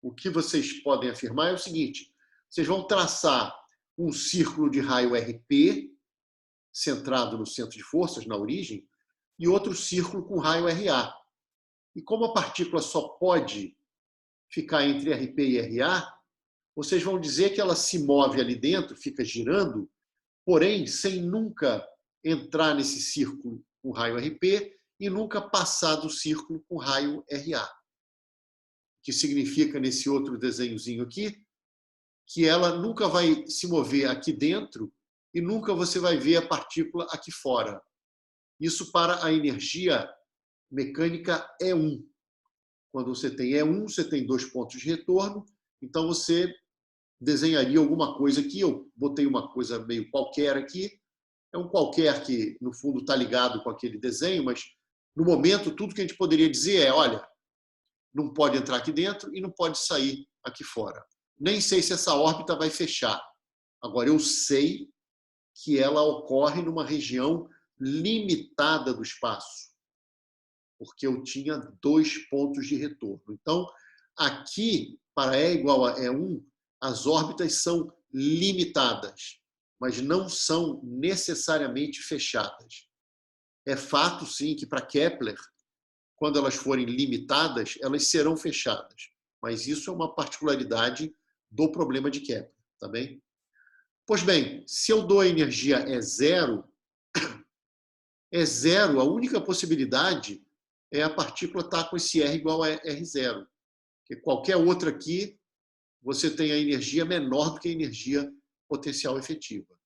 o que vocês podem afirmar é o seguinte: vocês vão traçar um círculo de raio RP, centrado no centro de forças, na origem, e outro círculo com raio RA. E como a partícula só pode ficar entre RP e RA, vocês vão dizer que ela se move ali dentro, fica girando, porém sem nunca entrar nesse círculo com raio RP e nunca passar do círculo com raio RA. Que significa, nesse outro desenhozinho aqui, que ela nunca vai se mover aqui dentro e nunca você vai ver a partícula aqui fora. Isso para a energia mecânica E1. Quando você tem E1, você tem 2 pontos de retorno, então você desenharia alguma coisa aqui, eu botei uma coisa meio qualquer aqui, é um qualquer que, no fundo, está ligado com aquele desenho, mas, no momento, tudo que a gente poderia dizer é, olha, não pode entrar aqui dentro e não pode sair aqui fora. Nem sei se essa órbita vai fechar. Agora, eu sei que ela ocorre numa região limitada do espaço, porque eu tinha 2 pontos de retorno. Então, aqui, para E igual a E1, as órbitas são limitadas, mas não são necessariamente fechadas. É fato, sim, que para Kepler, quando elas forem limitadas, elas serão fechadas. Mas isso é uma particularidade do problema de Kepler, tá bem? Pois bem, se eu dou a energia E0, a única possibilidade é a partícula estar com esse R igual a R0. Porque qualquer outra aqui, você tem a energia menor do que a energia potencial efetiva.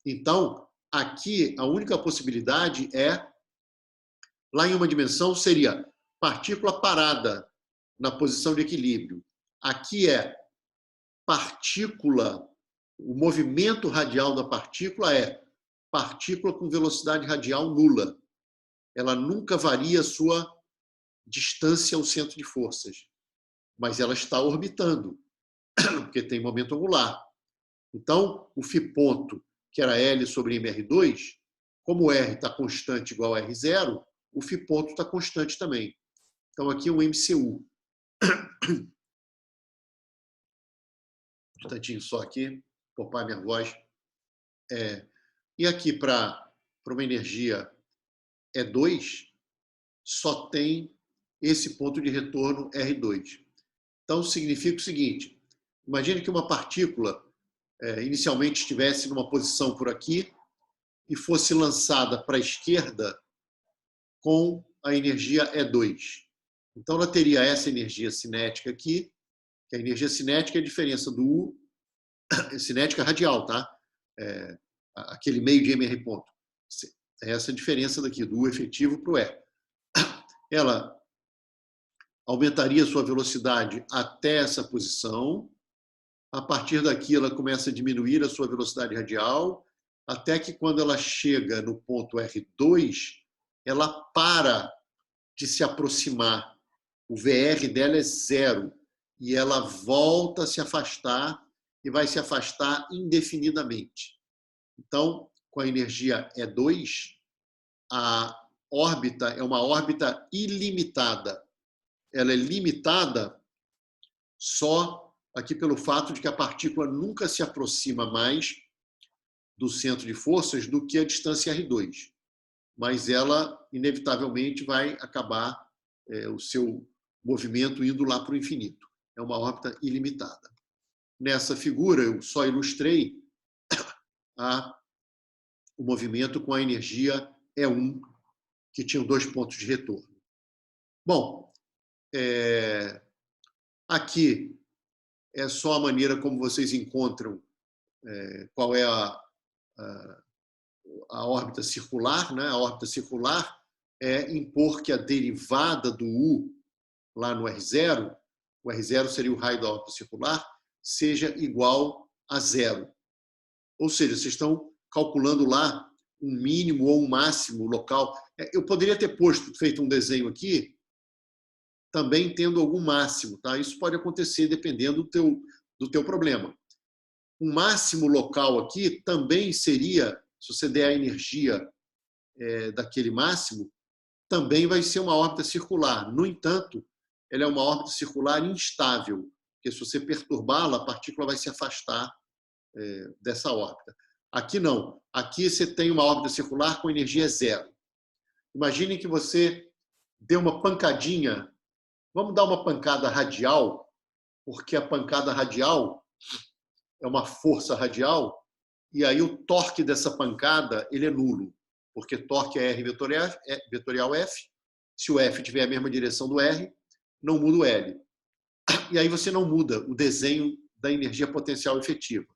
Então, aqui, a única possibilidade é, lá em uma dimensão, seria partícula parada na posição de equilíbrio. Aqui é partícula, o movimento radial da partícula é partícula com velocidade radial nula. Ela nunca varia a sua distância ao centro de forças, mas ela está orbitando, porque tem momento angular. Então, o φ ponto, que era L sobre mr2, como R está constante igual a R0, o φ ponto está constante também. Então, aqui é um MCU. Um instantinho só aqui, poupar minha voz. E aqui, para uma energia E2, só tem esse ponto de retorno R2. Então, significa o seguinte: imagine que uma partícula inicialmente estivesse numa posição por aqui e fosse lançada para a esquerda com a energia E2. Então, ela teria essa energia cinética aqui Que a energia cinética é a diferença do U, cinética radial, tá? Aquele meio de mR ponto. É essa a diferença daqui, do U efetivo para o E. Ela aumentaria sua velocidade até essa posição. A partir daqui, ela começa a diminuir a sua velocidade radial, até que quando ela chega no ponto R2, ela para de se aproximar. O VR dela é 0 e ela volta a se afastar e vai se afastar indefinidamente. Então, com a energia E2, a órbita é uma órbita ilimitada. Ela é limitada só aqui pelo fato de que a partícula nunca se aproxima mais do centro de forças do que a distância R2. Mas ela, inevitavelmente, vai acabar o seu movimento indo lá para o infinito. É uma órbita ilimitada. Nessa figura, eu só ilustrei o movimento com a energia E1, que tinha 2 pontos de retorno. Bom, aqui é só a maneira como vocês encontram qual é a órbita circular, né? A órbita circular é impor que a derivada do U lá no R0, o R0 seria o raio da órbita circular, seja igual a 0. Ou seja, vocês estão calculando lá um mínimo ou um máximo local. Eu poderia ter feito um desenho aqui também tendo algum máximo, tá? Isso pode acontecer dependendo do teu problema. Um máximo local aqui também seria, se você der a energia daquele máximo, também vai ser uma órbita circular. No entanto, ela é uma órbita circular instável, porque se você perturbá-la, a partícula vai se afastar dessa órbita. Aqui não. Aqui você tem uma órbita circular com energia 0. Imagine que você deu uma pancadinha. Vamos dar uma pancada radial, porque a pancada radial é uma força radial, e aí o torque dessa pancada ele é nulo, porque torque é R vetorial F. Se o F tiver a mesma direção do R, não muda o L. E aí você não muda o desenho da energia potencial efetiva.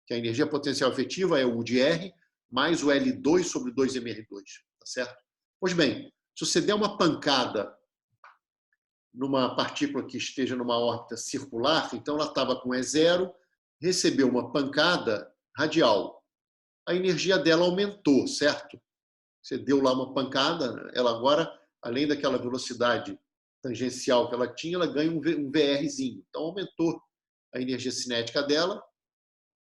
Que a energia potencial efetiva é o U de R mais o L2 sobre 2mR2. Tá certo? Pois bem, se você der uma pancada numa partícula que esteja numa órbita circular, então ela estava com E0, recebeu uma pancada radial. A energia dela aumentou, certo? Você deu lá uma pancada, ela agora, além daquela velocidade tangencial que ela tinha, ela ganha um VRzinho. Então aumentou a energia cinética dela.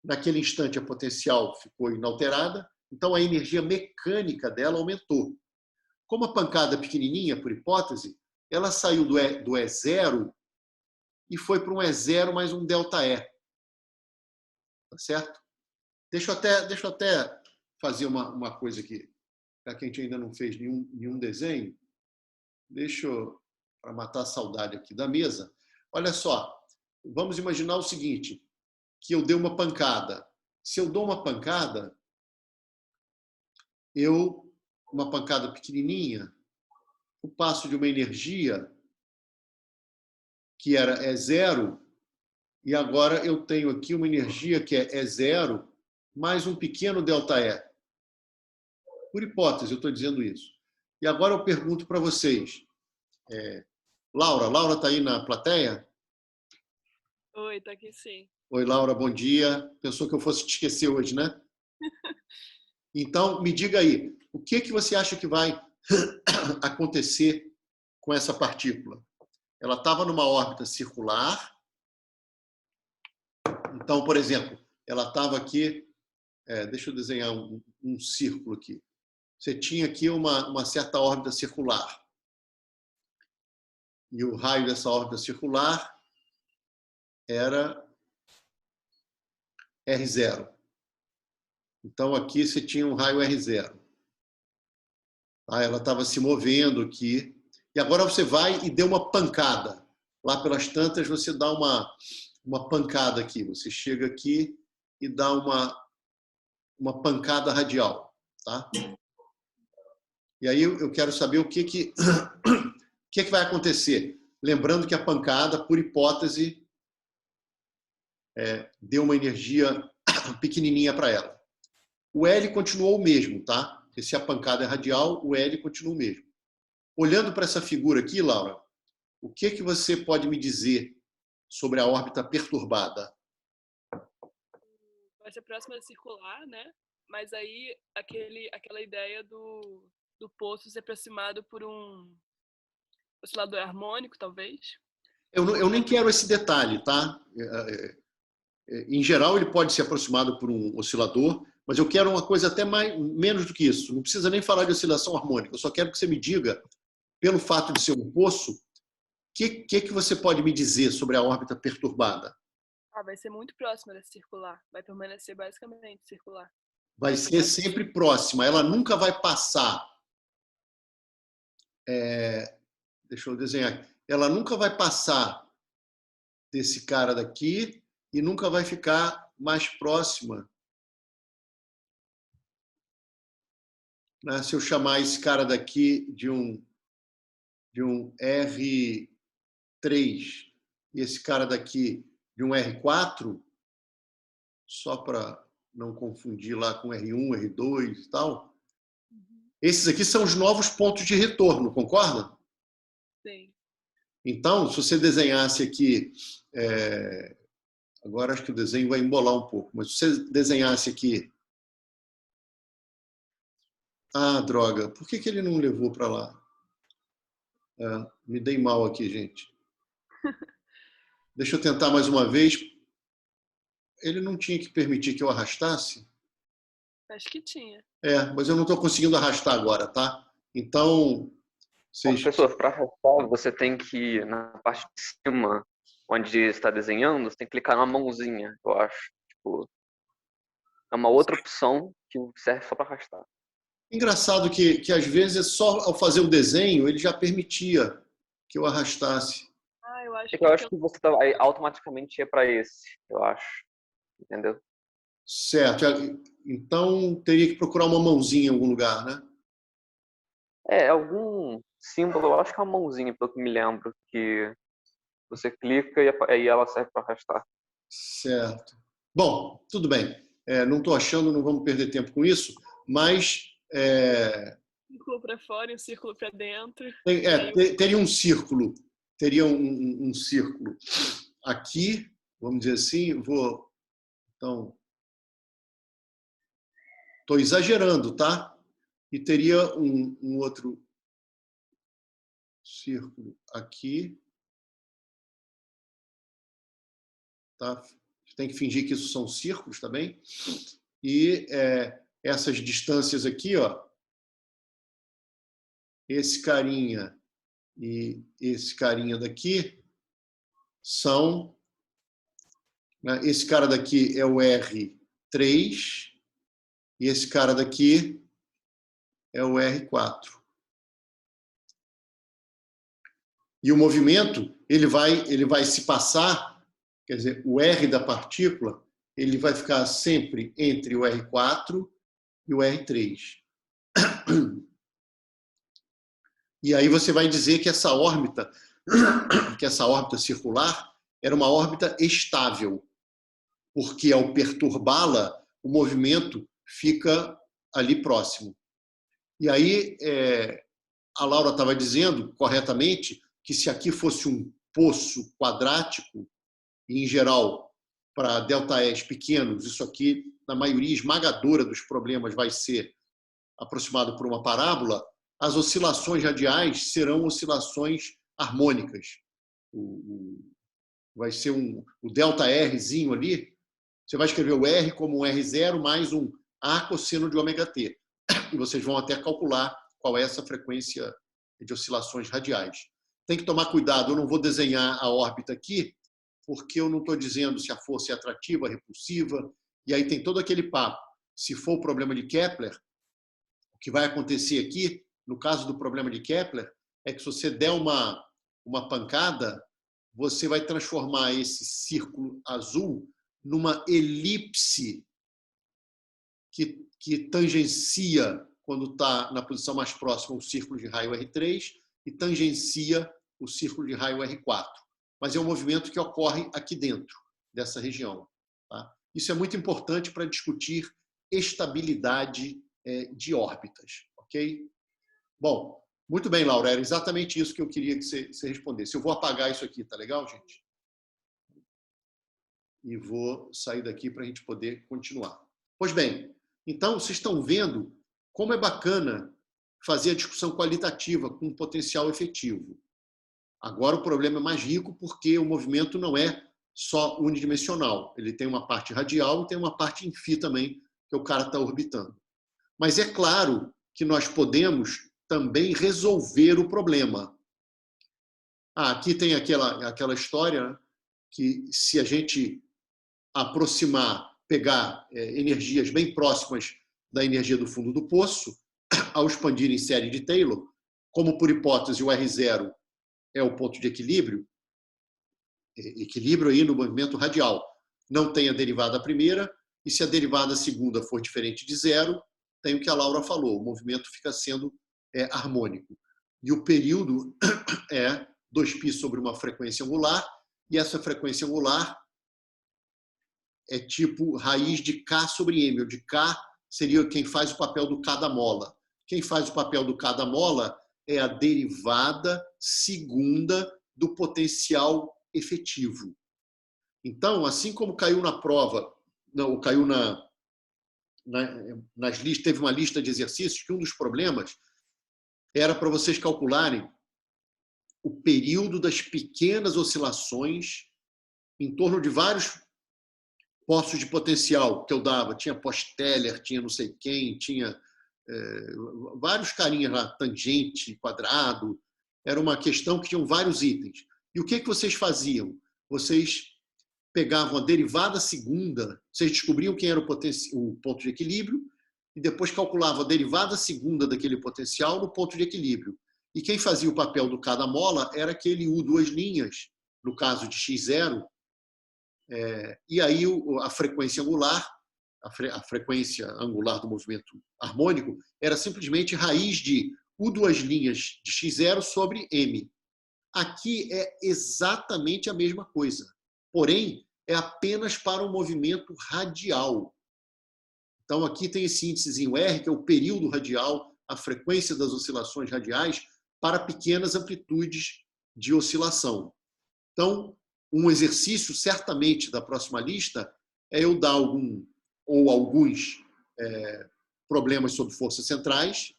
Naquele instante a potencial ficou inalterada, então a energia mecânica dela aumentou. Como a pancada é pequenininha, por hipótese, ela saiu do E0 e foi para um E0 mais um ΔE. Tá certo? Deixa eu até fazer uma coisa aqui, já que a gente ainda não fez nenhum desenho. Deixa eu, para matar a saudade aqui da mesa. Olha só, vamos imaginar o seguinte, que eu dei uma pancada. Se eu dou uma pancada, uma pancada pequenininha, eu passo de uma energia que era E0, e agora eu tenho aqui uma energia que é E0 mais um pequeno ΔE. Por hipótese, eu estou dizendo isso. E agora eu pergunto para vocês. Laura está aí na plateia? Oi, está aqui sim. Oi, Laura, bom dia. Pensou que eu fosse te esquecer hoje, né? Então, me diga aí, o que você acha que vai acontecer com essa partícula? Ela estava numa órbita circular. Então, por exemplo, ela estava aqui... deixa eu desenhar um círculo aqui. Você tinha aqui uma certa órbita circular. E o raio dessa órbita circular era R0. Então, aqui você tinha um raio R0. Ela estava se movendo aqui. E agora você vai e deu uma pancada. Lá pelas tantas, você dá uma pancada aqui. Você chega aqui e dá uma pancada radial. Tá? E aí eu quero saber o que vai acontecer. Lembrando que a pancada, por hipótese, deu uma energia pequenininha para ela. O L continuou o mesmo, tá? Porque se a pancada é radial, o L continua o mesmo. Olhando para essa figura aqui, Laura, o que você pode me dizer sobre a órbita perturbada? Vai ser próxima a circular, né? Mas aí aquela ideia do poço ser aproximado por um oscilador harmônico, talvez. Eu nem quero esse detalhe, tá? Em geral, ele pode ser aproximado por um oscilador, mas eu quero uma coisa até menos do que isso. Não precisa nem falar de oscilação harmônica. Eu só quero que você me diga, pelo fato de ser um poço, o que você pode me dizer sobre a órbita perturbada? Vai ser muito próxima da circular. Vai permanecer basicamente circular. Vai ser sempre próxima. Ela nunca vai passar. Deixa eu desenhar. Ela nunca vai passar desse cara daqui e nunca vai ficar mais próxima. Né? Se eu chamar esse cara daqui de um R3 e esse cara daqui de um R4, só para não confundir lá com R1, R2 e tal, esses aqui são os novos pontos de retorno, concorda? Sim. Então, se você desenhasse aqui, agora acho que o desenho vai embolar um pouco, mas se você desenhasse aqui, droga, por que ele não levou para lá? Me dei mal aqui, gente. Deixa eu tentar mais uma vez. Ele não tinha que permitir que eu arrastasse? Acho que tinha. Mas eu não estou conseguindo arrastar agora, tá? Então, professor, para arrastar, você tem que, na parte de cima, onde está desenhando, você tem que clicar na mãozinha, eu acho. Tipo, é uma outra opção que serve só para arrastar. Engraçado que às vezes, só ao fazer o desenho, ele já permitia que eu arrastasse. Eu acho eu acho que você automaticamente ia para esse, eu acho. Entendeu? Certo. Então, teria que procurar uma mãozinha em algum lugar, né? Algum símbolo, eu acho que é uma mãozinha, pelo que me lembro, que você clica e aí ela serve para arrastar. Certo. Bom, tudo bem. Não estou achando, não vamos perder tempo com isso, mas... círculo para fora e um círculo para dentro. Teria um círculo. Teria um círculo aqui, vamos dizer assim, Então, estou exagerando, tá? E teria um outro círculo aqui. Tá? Tem que fingir que isso são círculos, tá bem? E essas distâncias aqui, ó, esse carinha e esse carinha daqui são... Né, esse cara daqui é o R3 e esse cara daqui é o R4. E o movimento, ele vai se passar, quer dizer, o R da partícula, ele vai ficar sempre entre o R4 e o R3. E aí você vai dizer que essa órbita circular era uma órbita estável, porque ao perturbá-la, o movimento fica ali próximo. E aí, a Laura estava dizendo, corretamente, que se aqui fosse um poço quadrático, e em geral, para ΔS pequenos, isso aqui, na maioria esmagadora dos problemas, vai ser aproximado por uma parábola, as oscilações radiais serão oscilações harmônicas. Vai ser o ΔRzinho ali, você vai escrever o R como um R0 mais um A cosseno de ômega T. E vocês vão até calcular qual é essa frequência de oscilações radiais. Tem que tomar cuidado, eu não vou desenhar a órbita aqui, porque eu não estou dizendo se a força é atrativa, repulsiva, e aí tem todo aquele papo. Se for o problema de Kepler, o que vai acontecer aqui, no caso do problema de Kepler, é que se você der uma pancada, você vai transformar esse círculo azul numa elipse que tangencia, quando está na posição mais próxima, o círculo de raio R3 e tangencia o círculo de raio R4. Mas é um movimento que ocorre aqui dentro. dessa região. Tá? Isso é muito importante para discutir estabilidade de órbitas. Ok? Bom, muito bem, Laura. Era exatamente isso que eu queria que você respondesse. Eu vou apagar isso aqui, tá legal, gente? E vou sair daqui para a gente poder continuar. Pois bem, então vocês estão vendo como é bacana fazer a discussão qualitativa com um potencial efetivo. Agora o problema é mais rico porque o movimento não é só unidimensional. Ele tem uma parte radial e tem uma parte em φ também, que o cara está orbitando. Mas é claro que nós podemos também resolver o problema. Aqui tem aquela história que se a gente aproximar, pegar energias bem próximas da energia do fundo do poço, ao expandir em série de Taylor, como por hipótese o R0 é o ponto de equilíbrio aí no movimento radial. Não tem a derivada primeira, e se a derivada segunda for diferente de zero, tem o que a Laura falou, o movimento fica sendo harmônico. E o período é 2π sobre uma frequência angular, e essa frequência angular é tipo raiz de K sobre M, onde K seria quem faz o papel do K da mola. Quem faz o papel do K da mola é a derivada segunda do potencial efetivo. Então, assim como caiu na prova, não, caiu nas listas, teve uma lista de exercícios que um dos problemas era para vocês calcularem o período das pequenas oscilações em torno de vários postos de potencial que eu dava. Tinha Posteller, tinha não sei quem, tinha vários carinhas lá, tangente, quadrado. Era uma questão que tinham vários itens. E o que vocês faziam? Vocês pegavam a derivada segunda, vocês descobriam quem era o ponto de equilíbrio e depois calculavam a derivada segunda daquele potencial no ponto de equilíbrio. E quem fazia o papel do K da mola era aquele U duas linhas, no caso de x0, e aí a frequência angular, a frequência angular do movimento harmônico, era simplesmente raiz de U duas linhas de x0 sobre m. Aqui é exatamente a mesma coisa, porém é apenas para o movimento radial. Então aqui tem esse índicezinho R, que é o período radial, a frequência das oscilações radiais para pequenas amplitudes de oscilação. Então, um exercício, certamente, da próxima lista é eu dar alguns problemas sobre forças centrais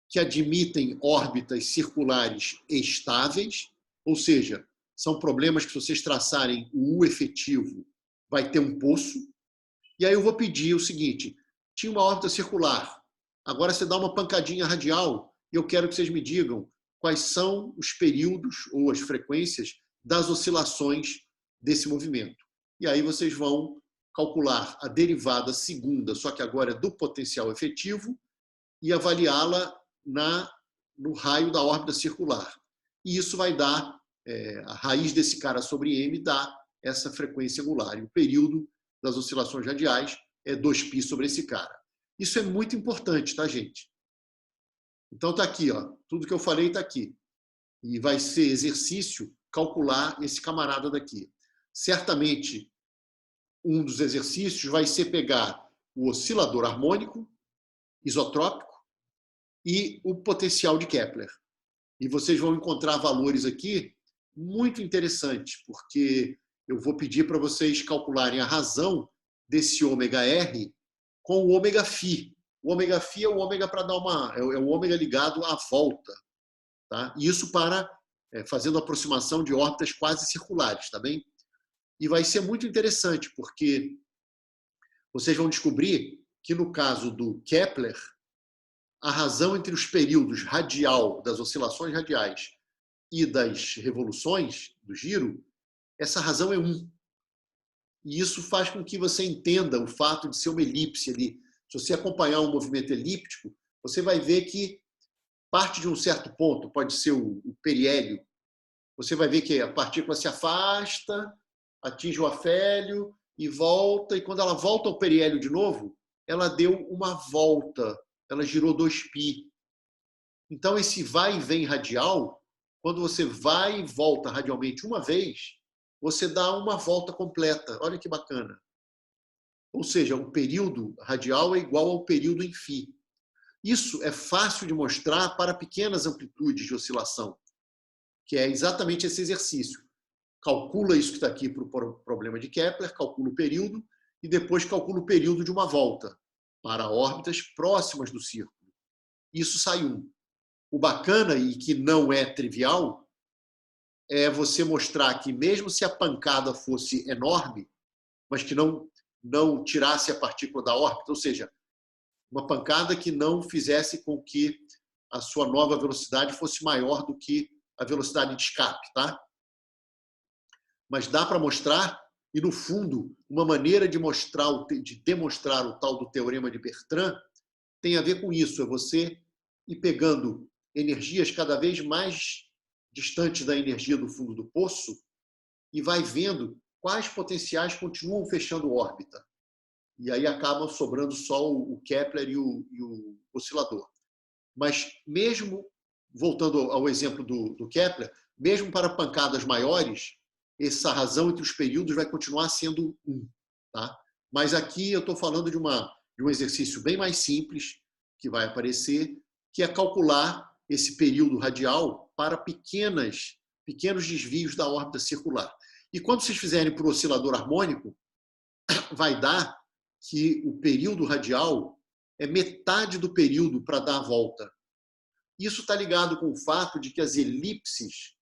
que admitem órbitas circulares estáveis, ou seja, são problemas que, se vocês traçarem o U efetivo, vai ter um poço. E aí eu vou pedir o seguinte, tinha uma órbita circular, agora você dá uma pancadinha radial e eu quero que vocês me digam quais são os períodos ou as frequências das oscilações desse movimento. E aí vocês vão calcular a derivada segunda, só que agora é do potencial efetivo, e avaliá-la no raio da órbita circular. E isso vai dar, a raiz desse cara sobre m dá essa frequência angular. E o período das oscilações radiais é 2π sobre esse cara. Isso é muito importante, tá, gente? Então está aqui, ó, tudo que eu falei está aqui. E vai ser exercício calcular esse camarada daqui. Certamente, um dos exercícios vai ser pegar o oscilador harmônico, isotrópico, e o potencial de Kepler. E vocês vão encontrar valores aqui muito interessantes, porque eu vou pedir para vocês calcularem a razão desse ômega-R com o ômega-φ. O ômega-φ é o ômega para dar é o ômega ligado à volta. Tá? E isso fazendo aproximação de órbitas quase circulares, tá bem? E vai ser muito interessante, porque vocês vão descobrir que, no caso do Kepler, a razão entre os períodos radial, das oscilações radiais, e das revoluções do giro, essa razão é 1. E isso faz com que você entenda o fato de ser uma elipse ali. Se você acompanhar um movimento elíptico, você vai ver que parte de um certo ponto, pode ser o periélio, você vai ver que a partícula se afasta, atinge o afélio e volta, e quando ela volta ao periélio de novo, ela deu uma volta, ela girou 2π. Então, esse vai e vem radial, quando você vai e volta radialmente uma vez, você dá uma volta completa. Olha que bacana. Ou seja, o período radial é igual ao período em φ. Isso é fácil de mostrar para pequenas amplitudes de oscilação, que é exatamente esse exercício. Calcula isso que está aqui para o problema de Kepler, calcula o período e depois calcula o período de uma volta para órbitas próximas do círculo. Isso sai 1. O bacana, e que não é trivial, é você mostrar que mesmo se a pancada fosse enorme, mas que não tirasse a partícula da órbita, ou seja, uma pancada que não fizesse com que a sua nova velocidade fosse maior do que a velocidade de escape, tá? Mas dá para mostrar, e no fundo, uma maneira de demonstrar o tal do teorema de Bertrand tem a ver com isso, é você ir pegando energias cada vez mais distantes da energia do fundo do poço e vai vendo quais potenciais continuam fechando órbita. E aí acabam sobrando só o Kepler e o oscilador. Mas mesmo, voltando ao exemplo do Kepler, mesmo para pancadas maiores, essa razão entre os períodos vai continuar sendo 1. Tá? Mas aqui eu estou falando de um exercício bem mais simples que vai aparecer, que é calcular esse período radial para pequenos desvios da órbita circular. E quando vocês fizerem para o oscilador harmônico, vai dar que o período radial é metade do período para dar a volta. Isso está ligado com o fato de que as elipses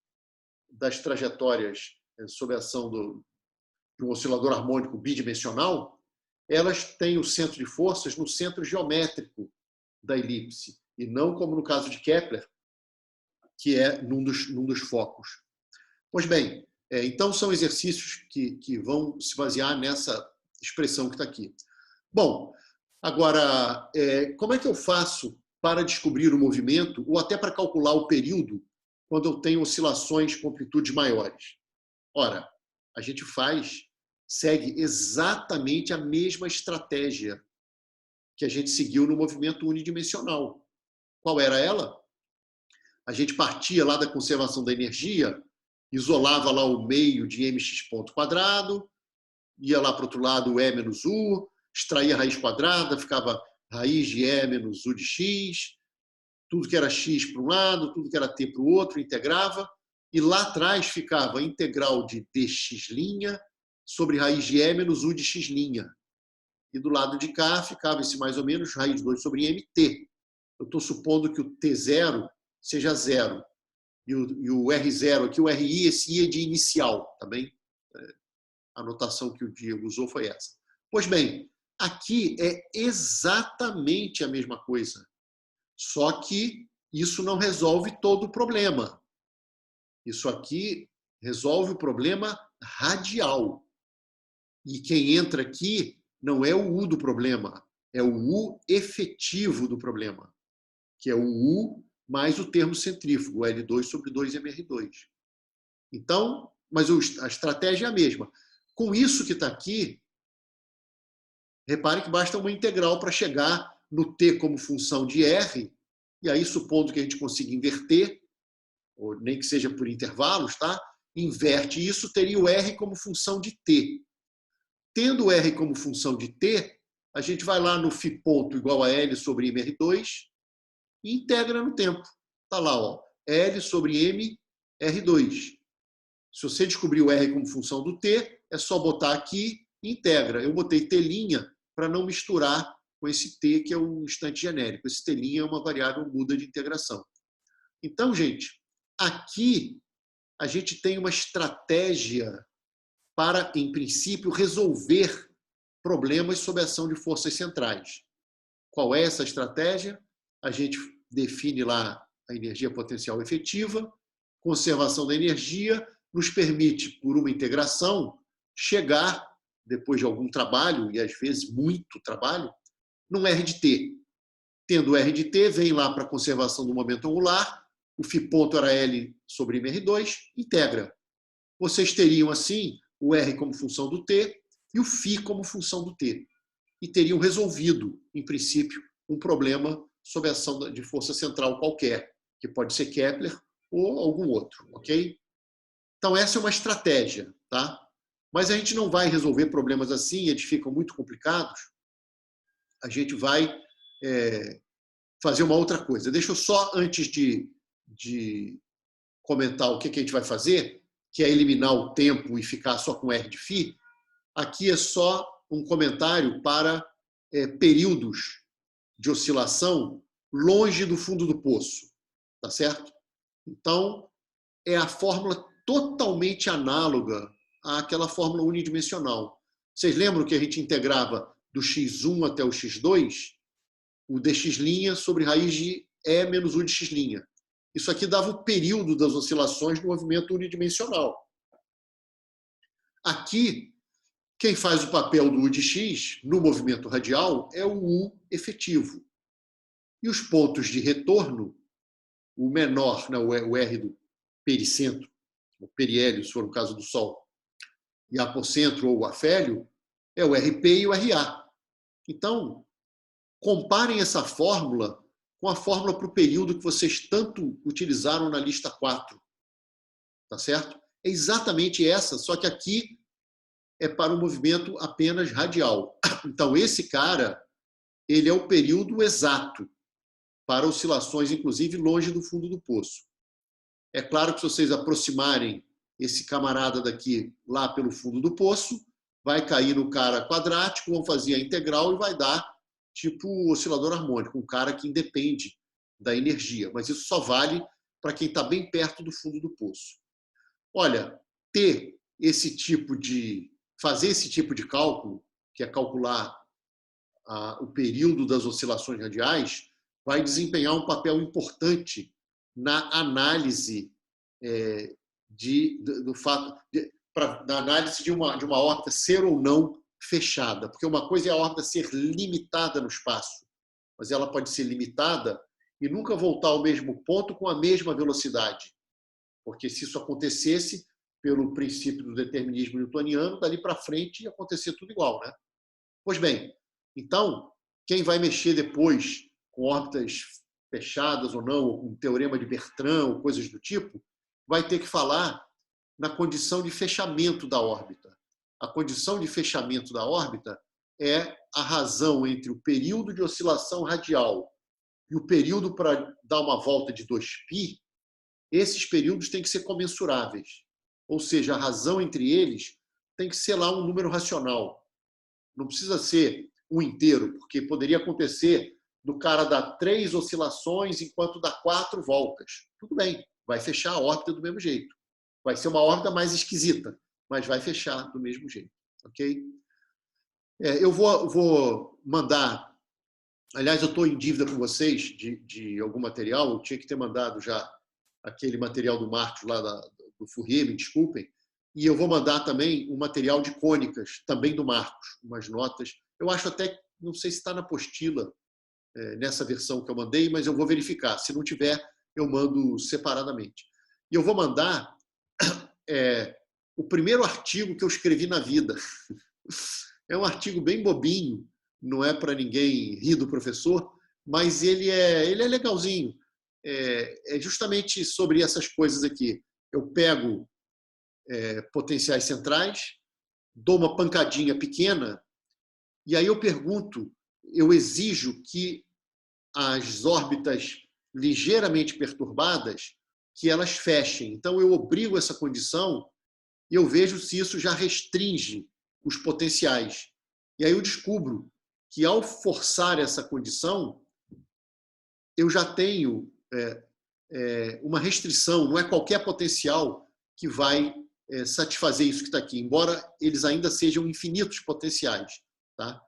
das trajetórias sob a ação de um oscilador harmônico bidimensional, elas têm o centro de forças no centro geométrico da elipse, e não como no caso de Kepler, que é num dos focos. Pois bem, então são exercícios que vão se basear nessa expressão que está aqui. Bom, agora, como é que eu faço para descobrir o movimento ou até para calcular o período quando eu tenho oscilações com amplitudes maiores? Ora, a gente segue exatamente a mesma estratégia que a gente seguiu no movimento unidimensional. Qual era ela? A gente partia lá da conservação da energia, isolava lá o meio de mx ponto quadrado, ia lá para o outro lado o e menos u, extraía a raiz quadrada, ficava raiz de e menos u de x, tudo que era x para um lado, tudo que era t para o outro, integrava, e lá atrás ficava a integral de dx' sobre raiz de e menos u de x'. E do lado de cá ficava esse mais ou menos raiz de 2 sobre mt. Eu estou supondo que o t0 seja 0. E o R0 aqui, o RI, esse I é de inicial, tá bem? A anotação que o Diego usou foi essa. Pois bem, aqui é exatamente a mesma coisa. Só que isso não resolve todo o problema. Isso aqui resolve o problema radial. E quem entra aqui não é o U do problema, é o U efetivo do problema, que é o U mais o termo centrífugo, L2 sobre 2mR2. Então, mas a estratégia é a mesma. Com isso que está aqui, repare que basta uma integral para chegar no T como função de R, e aí, supondo que a gente consiga inverter, ou nem que seja por intervalos, tá? Inverte isso, teria o R como função de T. Tendo o R como função de T, a gente vai lá no φ ponto igual a L sobre mR2 e integra no tempo. Está lá, ó, L sobre M, R2. Se você descobrir o R como função do T, é só botar aqui e integra. Eu botei T' para não misturar com esse T, que é um instante genérico. Esse T' é uma variável muda de integração. Então, gente, aqui a gente tem uma estratégia para, em princípio, resolver problemas sob a ação de forças centrais. Qual é essa estratégia? A gente define lá a energia potencial efetiva, conservação da energia, nos permite, por uma integração, chegar, depois de algum trabalho, e às vezes muito trabalho, num R de T. Tendo R de T, vem lá para a conservação do momento angular, o φ ponto era L sobre mR2, integra. Vocês teriam, assim, o R como função do T e o φ como função do T. E teriam resolvido, em princípio, um problema sob a ação de força central qualquer, que pode ser Kepler ou algum outro, ok? Então, essa é uma estratégia, tá? Mas a gente não vai resolver problemas assim, eles ficam muito complicados. A gente vai fazer uma outra coisa. Deixa eu só, antes de comentar o que a gente vai fazer, que é eliminar o tempo e ficar só com R de φ, aqui é só um comentário para períodos de oscilação longe do fundo do poço, tá certo? Então, é a fórmula totalmente análoga àquela fórmula unidimensional. Vocês lembram que a gente integrava do x1 até o x2, o dx' sobre raiz de E menos U de x'. Isso aqui dava o período das oscilações do movimento unidimensional. Aqui, quem faz o papel do U de x no movimento radial é o U efetivo. E os pontos de retorno, o menor, né, o R do pericentro, o periélio, se for no caso do Sol, e apocentro ou o afélio, é o RP e o RA. Então, comparem essa fórmula com a fórmula para o período que vocês tanto utilizaram na lista 4. Tá certo? É exatamente essa, só que aqui é para o movimento apenas radial. Então, esse cara, ele é o período exato para oscilações, inclusive, longe do fundo do poço. É claro que se vocês aproximarem esse camarada daqui lá pelo fundo do poço, vai cair no cara quadrático, vão fazer a integral e vai dar tipo oscilador harmônico, um cara que independe da energia. Mas isso só vale para quem está bem perto do fundo do poço. Olha, fazer esse tipo de cálculo, que é calcular o período das oscilações radiais, vai desempenhar um papel importante na análise do fato da análise de uma órbita ser ou não fechada, porque uma coisa é a órbita ser limitada no espaço, mas ela pode ser limitada e nunca voltar ao mesmo ponto com a mesma velocidade, porque se isso acontecesse pelo princípio do determinismo newtoniano, dali para frente ia acontecer tudo igual, né? Pois bem, então quem vai mexer depois com órbitas fechadas ou não, ou com teorema de Bertrand ou coisas do tipo, vai ter que falar na condição de fechamento da órbita. A condição de fechamento da órbita é a razão entre o período de oscilação radial e o período para dar uma volta de 2π. Esses períodos têm que ser comensuráveis. Ou seja, a razão entre eles tem que ser lá um número racional. Não precisa ser um inteiro, porque poderia acontecer do cara dar 3 oscilações enquanto dá 4 voltas. Tudo bem, vai fechar a órbita do mesmo jeito. Vai ser uma órbita mais esquisita, mas vai fechar do mesmo jeito. Ok? Eu vou mandar... Aliás, eu estou em dívida com vocês de algum material. Eu tinha que ter mandado já aquele material do Marcos lá do Fourier, me desculpem. E eu vou mandar também um material de cônicas, também do Marcos, umas notas. Eu acho até, não sei se está na apostila, nessa versão que eu mandei, mas eu vou verificar. Se não tiver, eu mando separadamente. E eu vou mandar o primeiro artigo que eu escrevi na vida. É um artigo bem bobinho, não é para ninguém rir do professor, mas ele é legalzinho. É justamente sobre essas coisas aqui. Eu pego potenciais centrais, dou uma pancadinha pequena, e aí eu pergunto, eu exijo que as órbitas ligeiramente perturbadas, que elas fechem. Então, eu obrigo essa condição e eu vejo se isso já restringe os potenciais. E aí eu descubro que, ao forçar essa condição, eu já tenho uma restrição, não é qualquer potencial que vai satisfazer isso que está aqui, embora eles ainda sejam infinitos potenciais. Tá?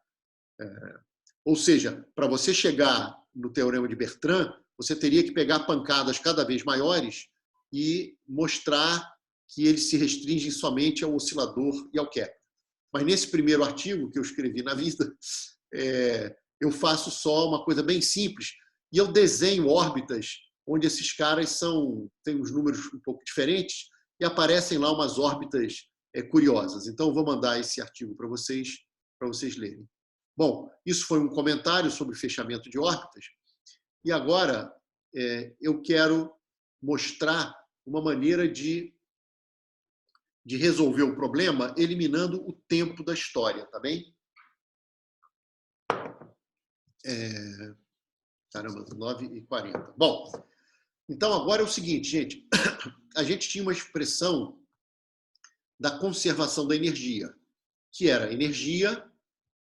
Ou seja, para você chegar no teorema de Bertrand, você teria que pegar pancadas cada vez maiores e mostrar que eles se restringem somente ao oscilador e ao Kepler. Mas nesse primeiro artigo que eu escrevi na vida, eu faço só uma coisa bem simples e eu desenho órbitas onde esses caras têm uns números um pouco diferentes e aparecem lá umas órbitas curiosas. Então, eu vou mandar esse artigo para vocês lerem. Bom, isso foi um comentário sobre fechamento de órbitas. E agora eu quero mostrar uma maneira de de resolver o problema eliminando o tempo da história, tá bem? Caramba, 9h40. Bom, então agora é o seguinte, gente. A gente tinha uma expressão da conservação da energia, que era energia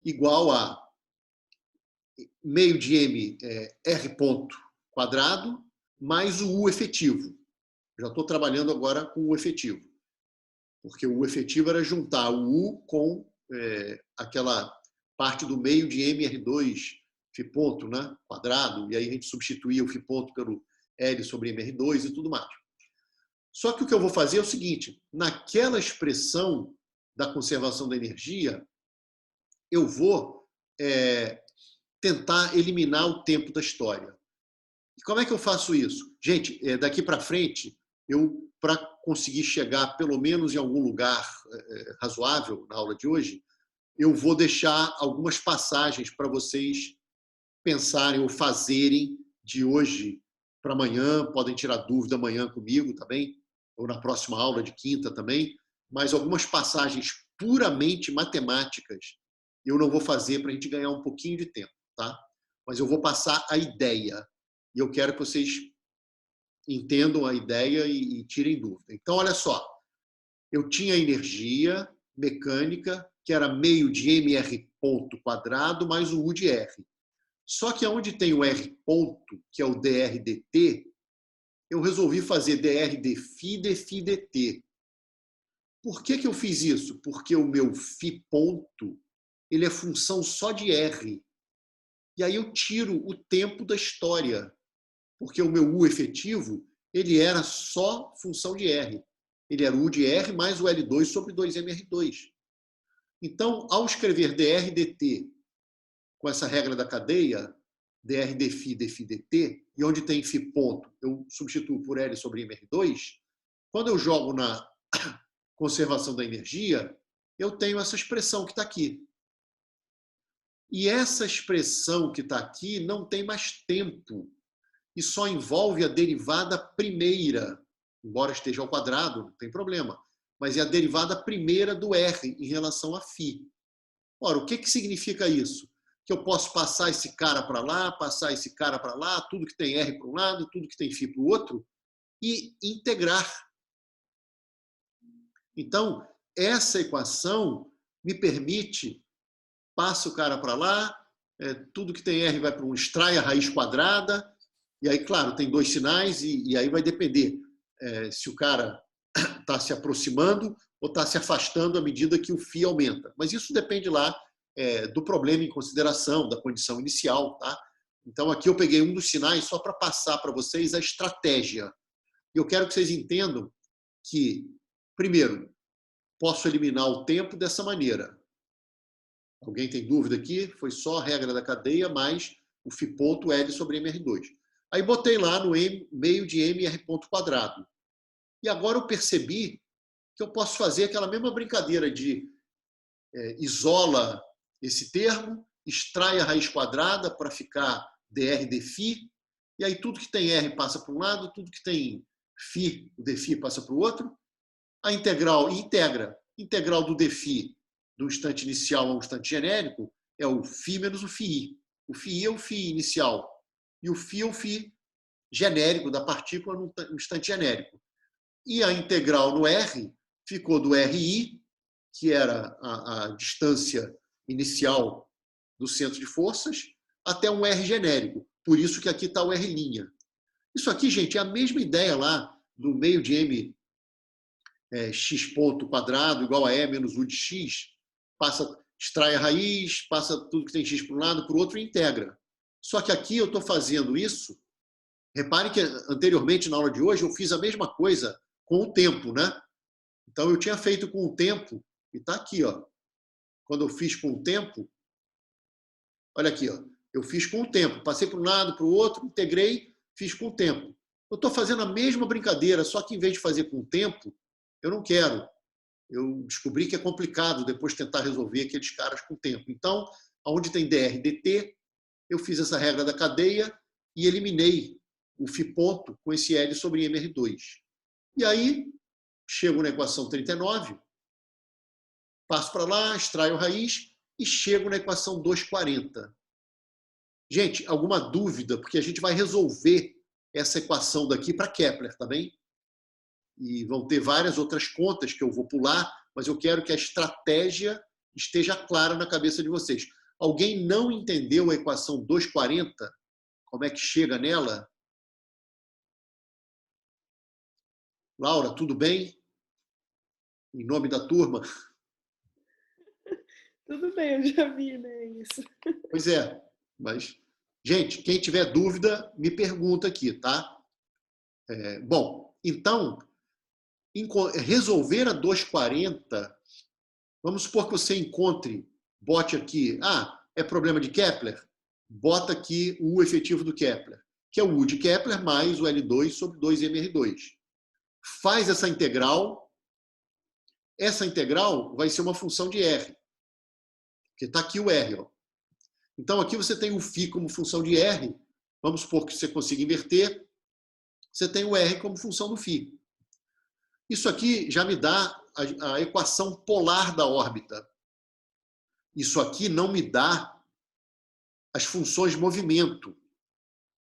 igual a meio de m r ponto quadrado mais o U efetivo. Já estou trabalhando agora com o U efetivo, porque o U efetivo era juntar o U com aquela parte do meio de mr2 φ ponto, né, quadrado, e aí a gente substituía o φ ponto pelo L sobre mr2 e tudo mais. Só que o que eu vou fazer é o seguinte, naquela expressão da conservação da energia, eu vou tentar eliminar o tempo da história. E como é que eu faço isso? Gente, daqui para frente, para conseguir chegar pelo menos em algum lugar razoável na aula de hoje, eu vou deixar algumas passagens para vocês pensarem ou fazerem de hoje para amanhã, podem tirar dúvida amanhã comigo, tá bem? Ou na próxima aula de quinta também, mas algumas passagens puramente matemáticas eu não vou fazer para a gente ganhar um pouquinho de tempo, tá? Mas eu vou passar a ideia e eu quero que vocês entendam a ideia e tirem dúvida. Então, olha só, eu tinha energia mecânica que era meio de mr ponto quadrado mais o U de R. Só que onde tem o R ponto, que é o dr dt, eu resolvi fazer dr dφ dφ dt. Por que eu fiz isso? Porque o meu φ ponto ele é função só de R. E aí eu tiro o tempo da história, porque o meu U efetivo ele era só função de R. Ele era o U de R mais o L2 sobre 2mr2. Então, ao escrever dr dt com essa regra da cadeia, dr dφ dφ dt, e onde tem φ ponto, eu substituo por L sobre mr2, quando eu jogo na conservação da energia, eu tenho essa expressão que está aqui. E essa expressão que está aqui não tem mais tempo e só envolve a derivada primeira, embora esteja ao quadrado, não tem problema, mas é a derivada primeira do R em relação a φ. Ora, o que significa isso? Que eu posso passar esse cara para lá, passar esse cara para lá, tudo que tem R para um lado, tudo que tem φ para o outro, e integrar. Então, essa equação me permite, passa o cara para lá, tudo que tem R vai para um, extrai a raiz quadrada, e aí, claro, tem dois sinais, e aí vai depender se o cara está se aproximando ou está se afastando à medida que o φ aumenta. Mas isso depende lá do problema em consideração, da condição inicial. Tá? Então, aqui eu peguei um dos sinais só para passar para vocês a estratégia. E eu quero que vocês entendam que, primeiro, posso eliminar o tempo dessa maneira. Alguém tem dúvida aqui? Foi só a regra da cadeia mais o φ ponto L sobre mr2. Aí botei lá no meio de mr ponto quadrado. E agora eu percebi que eu posso fazer aquela mesma brincadeira de isola esse termo, extrai a raiz quadrada para ficar dr dφ, e aí tudo que tem R passa para um lado, tudo que tem φ, o dφ passa para o outro. A integral integra. Integral do dφ do instante inicial ao instante genérico é o φ menos o φi. O φi é o φ inicial e o φ é o φ genérico da partícula no instante genérico. E a integral no R ficou do RI, que era a distância inicial do centro de forças, até um R genérico. Por isso que aqui está o R'. Isso aqui, gente, é a mesma ideia lá do meio de m x ponto quadrado igual a E menos U de x, extrai a raiz, passa tudo que tem x para um lado, para o outro e integra. Só que aqui eu estou fazendo isso. Repare que anteriormente, na aula de hoje, eu fiz a mesma coisa com o tempo, né? Então, eu tinha feito com o tempo, e está aqui, ó. Quando eu fiz com o tempo, olha aqui, ó. Eu fiz com o tempo, passei para um lado, para o outro, integrei, fiz com o tempo. Eu estou fazendo a mesma brincadeira, só que em vez de fazer com o tempo, eu não quero. Eu descobri que é complicado depois tentar resolver aqueles caras com o tempo. Então, onde tem dr dt, eu fiz essa regra da cadeia e eliminei o φ ponto com esse L sobre mr2. E aí, chego na equação 39, passo para lá, extraio a raiz e chego na equação 240. Gente, alguma dúvida? Porque a gente vai resolver essa equação daqui para Kepler, tá bem? E vão ter várias outras contas que eu vou pular, mas eu quero que a estratégia esteja clara na cabeça de vocês. Alguém não entendeu a equação 240? Como é que chega nela? Laura, tudo bem? Em nome da turma? Tudo bem, eu já vi, né, isso. Pois é, mas... Gente, quem tiver dúvida, me pergunta aqui, tá? Bom, então, resolver a 240, vamos supor que você encontre, bote aqui, é problema de Kepler? Bota aqui o U efetivo do Kepler, que é o U de Kepler mais o L2 sobre 2mR2. Faz essa integral vai ser uma função de R, porque está aqui o R, ó. Então, aqui você tem o φ como função de R. Vamos supor que você consiga inverter. Você tem o R como função do φ. Isso aqui já me dá a equação polar da órbita. Isso aqui não me dá as funções de movimento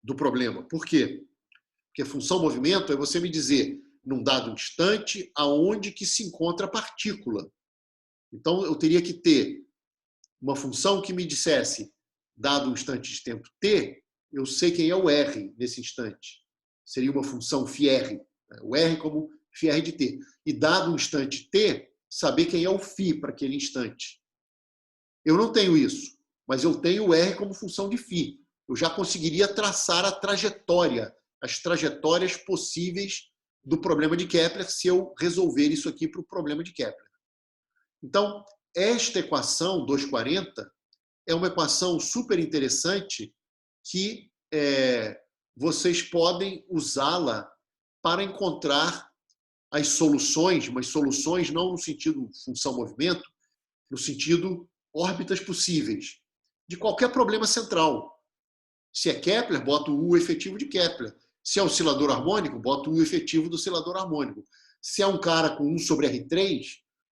do problema. Por quê? Porque função movimento é você me dizer, num dado instante, aonde que se encontra a partícula. Então, eu teria que ter uma função que me dissesse, dado um instante de tempo t, eu sei quem é o R nesse instante. Seria uma função φr, o R como φr de t. E dado um instante t, saber quem é o φ para aquele instante. Eu não tenho isso, mas eu tenho o R como função de φ. Eu já conseguiria traçar a trajetória, as trajetórias possíveis do problema de Kepler se eu resolver isso aqui para o problema de Kepler. Então, esta equação 240 é uma equação super interessante que vocês podem usá-la para encontrar as soluções, mas soluções não no sentido função-movimento, no sentido órbitas possíveis, de qualquer problema central. Se é Kepler, bota o U efetivo de Kepler. Se é oscilador harmônico, bota o U efetivo do oscilador harmônico. Se é um cara com 1 sobre R3,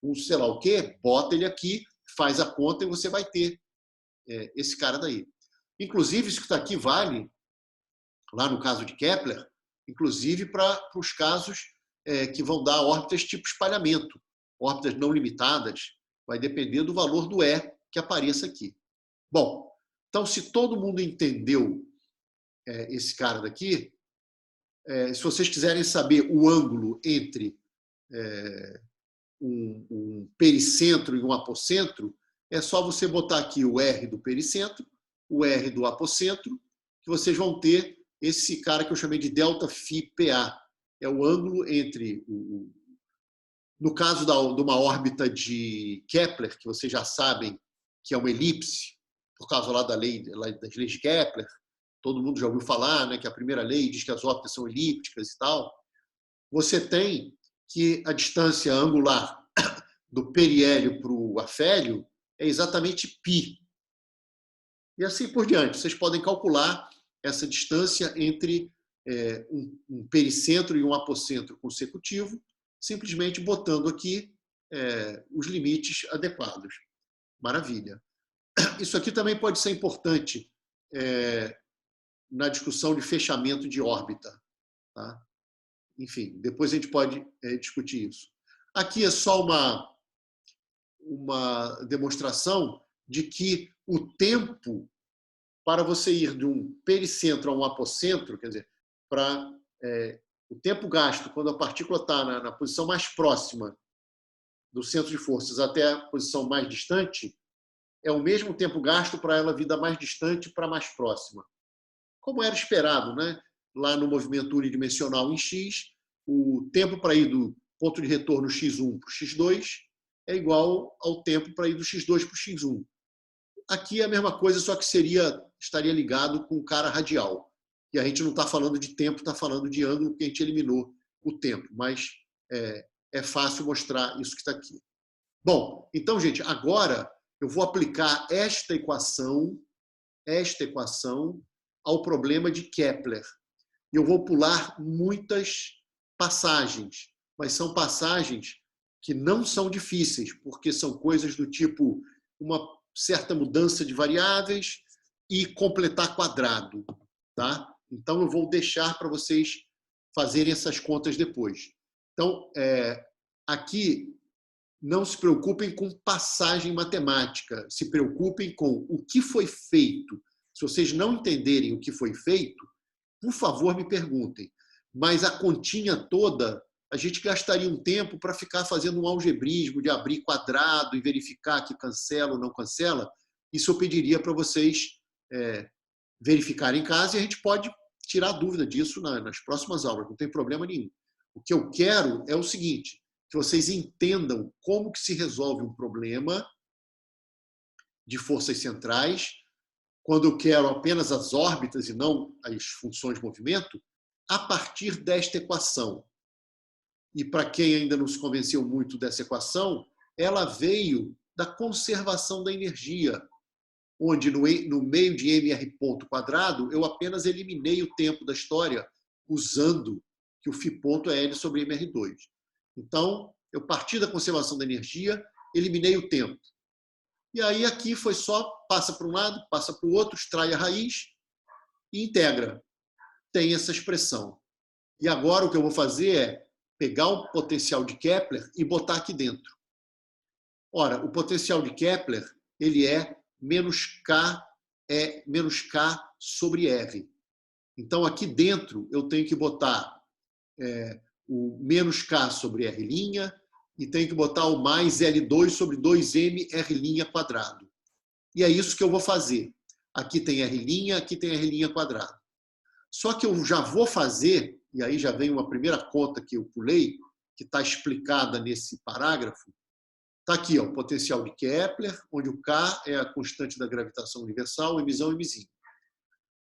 um sei lá o quê, bota ele aqui, faz a conta e você vai ter esse cara daí. Inclusive, isso que está aqui vale, lá no caso de Kepler, inclusive para os casos que vão dar órbitas tipo espalhamento, órbitas não limitadas, vai depender do valor do E que apareça aqui. Bom, então, se todo mundo entendeu esse cara daqui, se vocês quiserem saber o ângulo entre um pericentro e um apocentro, é só você botar aqui o R do pericentro, o R do apocentro, que vocês vão ter esse cara que eu chamei de delta φ-PA. É o ângulo entre, no caso de uma órbita de Kepler, que vocês já sabem que é uma elipse, por causa lá das leis de Kepler, todo mundo já ouviu falar, né, que a primeira lei diz que as órbitas são elípticas e tal. Você tem que a distância angular do periélio para o afélio é exatamente π. E assim por diante. Vocês podem calcular essa distância entre um pericentro e um apocentro consecutivo, simplesmente botando aqui os limites adequados. Maravilha. Isso aqui também pode ser importante na discussão de fechamento de órbita. Tá? Enfim, depois a gente pode discutir isso. Aqui é só uma demonstração de que o tempo para você ir de um pericentro a um apocentro, quer dizer, o tempo gasto quando a partícula está na posição mais próxima do centro de forças até a posição mais distante, é o mesmo tempo gasto para ela vir da mais distante para a mais próxima. Como era esperado, né? Lá no movimento unidimensional em X, o tempo para ir do ponto de retorno x1 para o x2 é igual ao tempo para ir do x2 para o x1. Aqui é a mesma coisa, só que estaria ligado com o cara radial. E a gente não está falando de tempo, está falando de ângulo, porque a gente eliminou o tempo. Mas é fácil mostrar isso que está aqui. Bom, então, gente, agora eu vou aplicar esta equação ao problema de Kepler. E eu vou pular muitas passagens, mas são passagens que não são difíceis, porque são coisas do tipo uma certa mudança de variáveis e completar quadrado. Tá? Então, eu vou deixar para vocês fazerem essas contas depois. Então, aqui, não se preocupem com passagem matemática, se preocupem com o que foi feito. Se vocês não entenderem o que foi feito, por favor, me perguntem. Mas a continha toda, a gente gastaria um tempo para ficar fazendo um algebrismo de abrir quadrado e verificar que cancela ou não cancela. Isso eu pediria para vocês verificarem em casa e a gente pode tirar dúvida disso nas próximas aulas, não tem problema nenhum. O que eu quero é o seguinte, que vocês entendam como que se resolve um problema de forças centrais, quando eu quero apenas as órbitas e não as funções de movimento, a partir desta equação. E para quem ainda não se convenceu muito dessa equação, ela veio da conservação da energia, onde no meio de mr ponto quadrado, eu apenas eliminei o tempo da história usando que o φ ponto é L sobre mr2. Então, eu parti da conservação da energia, eliminei o tempo. E aí aqui foi só, passa para um lado, passa para o outro, extrai a raiz e integra. Tem essa expressão. E agora o que eu vou fazer é pegar o potencial de Kepler e botar aqui dentro. Ora, o potencial de Kepler, ele é menos K sobre R. Então, aqui dentro, eu tenho que botar o menos K sobre R' e tenho que botar o mais L2 sobre 2M R' quadrado. E é isso que eu vou fazer. Aqui tem R', aqui tem R' quadrado. Só que eu já vou fazer, e aí já vem uma primeira conta que eu pulei, que está explicada nesse parágrafo. Está aqui, ó, o potencial de Kepler, onde o K é a constante da gravitação universal, Mzão e Mzinho.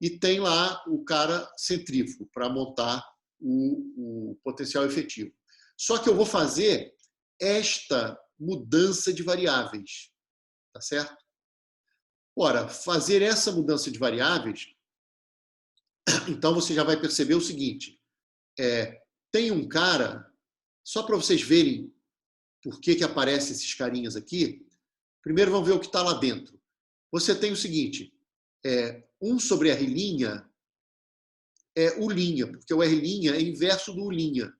E tem lá o cara centrífugo para montar o potencial efetivo. Só que eu vou fazer esta mudança de variáveis. Tá certo? Ora, fazer essa mudança de variáveis, então você já vai perceber o seguinte. Tem um cara, só para vocês verem por que aparecem esses carinhas aqui, primeiro vamos ver o que está lá dentro. Você tem o seguinte, 1 sobre R' é U', porque o R' é inverso do U'.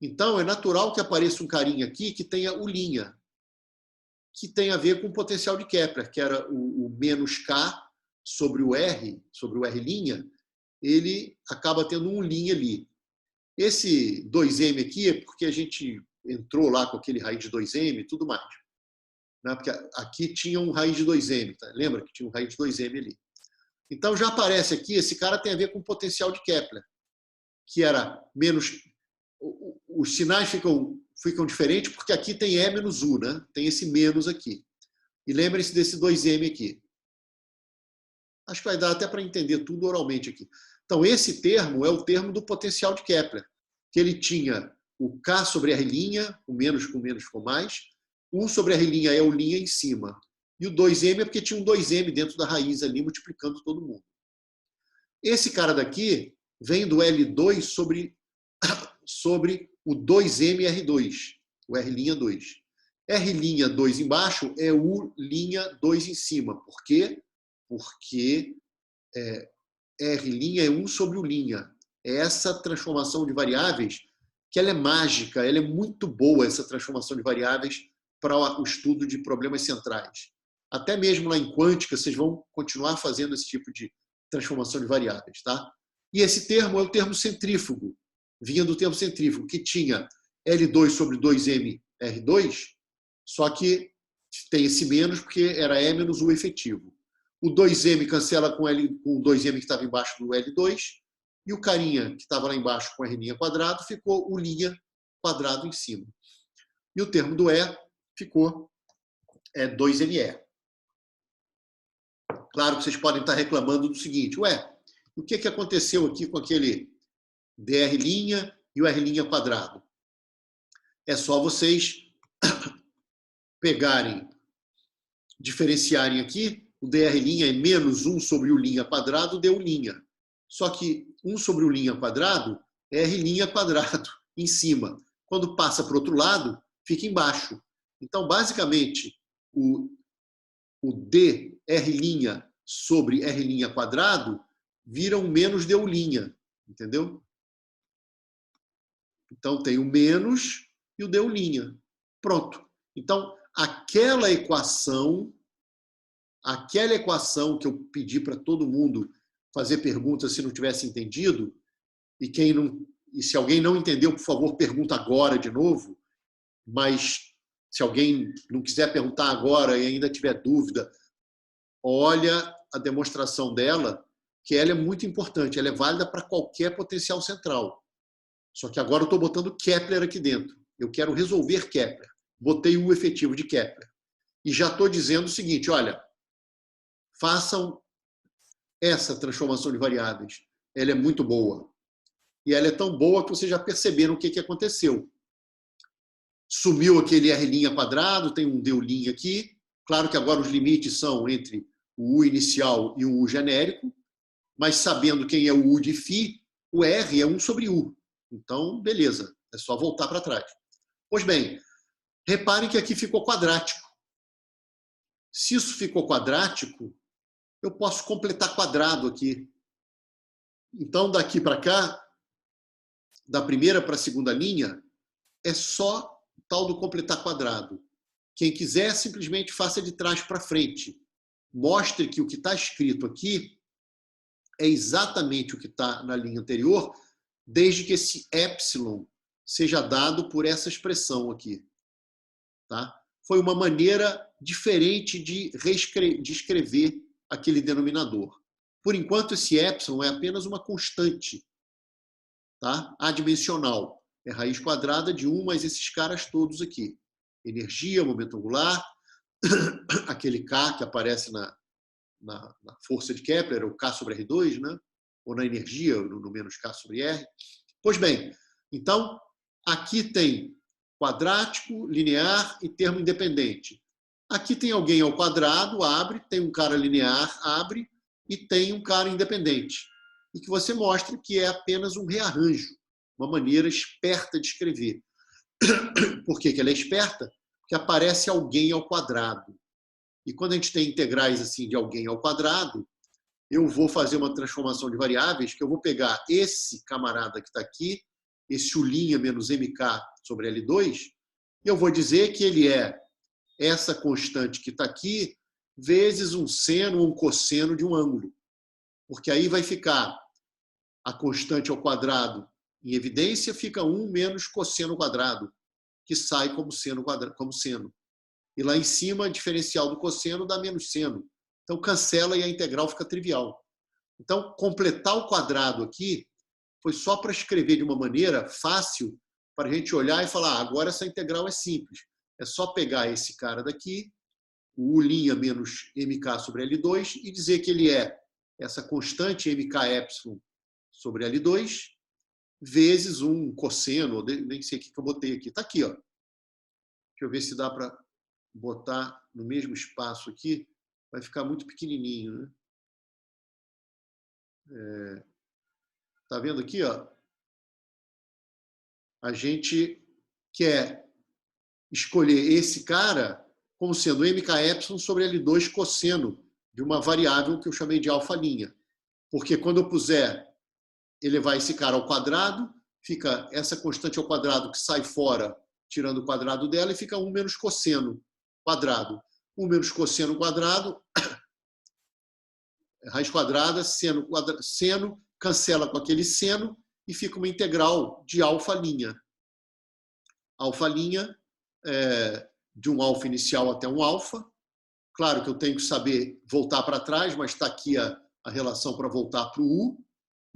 Então, é natural que apareça um carinha aqui que tenha U', que tem a ver com o potencial de Kepler, que era o menos K sobre o R, sobre o R', ele acaba tendo um U' ali. Esse 2M aqui é porque a gente entrou lá com aquele raiz de 2M e tudo mais. Né? Porque aqui tinha um raiz de 2M, tá? Lembra que tinha um raiz de 2M ali. Então já aparece aqui, esse cara tem a ver com o potencial de Kepler, que era menos... Os sinais ficam diferentes porque aqui tem E menos U, né? Tem esse menos aqui. E lembrem-se desse 2M aqui. Acho que vai dar até para entender tudo oralmente aqui. Então, esse termo é o termo do potencial de Kepler, que ele tinha o K sobre R', o menos com menos com mais, 1 sobre R' é o linha em cima. E o 2M é porque tinha um 2M dentro da raiz ali, multiplicando todo mundo. Esse cara daqui vem do L2 sobre o 2MR2, o R'2. R'2 embaixo é U'2 em cima. Por quê? Porque R' é 1 sobre U'. É essa transformação de variáveis que ela é mágica, ela é muito boa, essa transformação de variáveis para o estudo de problemas centrais. Até mesmo lá em quântica, vocês vão continuar fazendo esse tipo de transformação de variáveis. Tá? E esse termo é o termo centrífugo, vinha do termo centrífugo, que tinha L2 sobre 2MR2, só que tem esse menos porque era E menos U efetivo. O 2M cancela com o 2M que estava embaixo do L2, e o carinha que estava lá embaixo com R' quadrado ficou U' quadrado em cima. E o termo do E ficou 2ME. Claro que vocês podem estar reclamando do seguinte, o que aconteceu aqui com aquele dr' e o R' quadrado? É só vocês pegarem, diferenciarem aqui, o dr' é menos 1 sobre U' quadrado de U'. Só que 1 sobre U' quadrado é R' quadrado em cima. Quando passa para o outro lado, fica embaixo. Então, basicamente, o dr' sobre r' vira um menos dU', entendeu? Então, tem o menos e o dU'. Pronto. Então, aquela equação que eu pedi para todo mundo fazer perguntas se não tivesse entendido, e se alguém não entendeu, por favor, pergunta agora de novo, mas se alguém não quiser perguntar agora e ainda tiver dúvida, olha a demonstração dela, que ela é muito importante, ela é válida para qualquer potencial central. Só que agora eu estou botando Kepler aqui dentro. Eu quero resolver Kepler. Botei o efetivo de Kepler. E já estou dizendo o seguinte, olha, façam essa transformação de variáveis. Ela é muito boa. E ela é tão boa que vocês já perceberam o que aconteceu. Sumiu aquele R' tem um dU' aqui. Claro que agora os limites são entre o U inicial e o U genérico, mas sabendo quem é o U de φ, o R é 1 sobre U. Então, beleza, é só voltar para trás. Pois bem, reparem que aqui ficou quadrático. Se isso ficou quadrático, eu posso completar quadrado aqui. Então, daqui para cá, da primeira para a segunda linha, é só o tal do completar quadrado. Quem quiser, simplesmente faça de trás para frente. Mostre que o que está escrito aqui é exatamente o que está na linha anterior, desde que esse epsilon seja dado por essa expressão aqui. Tá? Foi uma maneira diferente de escrever aquele denominador. Por enquanto, esse epsilon é apenas uma constante, tá? Adimensional. É raiz quadrada de 1 mais esses caras todos aqui. Energia, momento angular, aquele K que aparece na força de Kepler, o K sobre R2, né? Ou na energia, no menos K sobre R. Pois bem, então, aqui tem quadrático, linear e termo independente. Aqui tem alguém ao quadrado, abre, tem um cara linear, abre, e tem um cara independente. E que você mostra que é apenas um rearranjo, uma maneira esperta de escrever. Por que ela é esperta? Porque aparece alguém ao quadrado. E quando a gente tem integrais assim de alguém ao quadrado, eu vou fazer uma transformação de variáveis que eu vou pegar esse camarada que está aqui, esse U' menos mk sobre L2, e eu vou dizer que ele é essa constante que está aqui, vezes um seno ou um cosseno de um ângulo. Porque aí vai ficar a constante ao quadrado em evidência, fica 1 menos cosseno ao quadrado, que sai como seno. E lá em cima, a diferencial do cosseno dá menos seno. Então, cancela e a integral fica trivial. Então, completar o quadrado aqui foi só para escrever de uma maneira fácil para a gente olhar e falar, agora essa integral é simples. É só pegar esse cara daqui, o U' menos mk sobre L2, e dizer que ele é essa constante mkε sobre L2, vezes um cosseno, nem sei o que eu botei aqui. Está aqui, ó. Deixa eu ver se dá para botar no mesmo espaço aqui. Vai ficar muito pequenininho, né? Tá vendo aqui, ó? A gente quer escolher esse cara como sendo mkε sobre L2 cosseno de uma variável que eu chamei de alfa'. Porque quando eu puser elevar esse cara ao quadrado, fica essa constante ao quadrado que sai fora, tirando o quadrado dela, e fica 1 menos cosseno quadrado. 1 menos cosseno quadrado, raiz quadrada, seno, cancela com aquele seno e fica uma integral de alfa'. Alfa' de um alfa inicial até um alfa. Claro que eu tenho que saber voltar para trás, mas está aqui a relação para voltar para o U,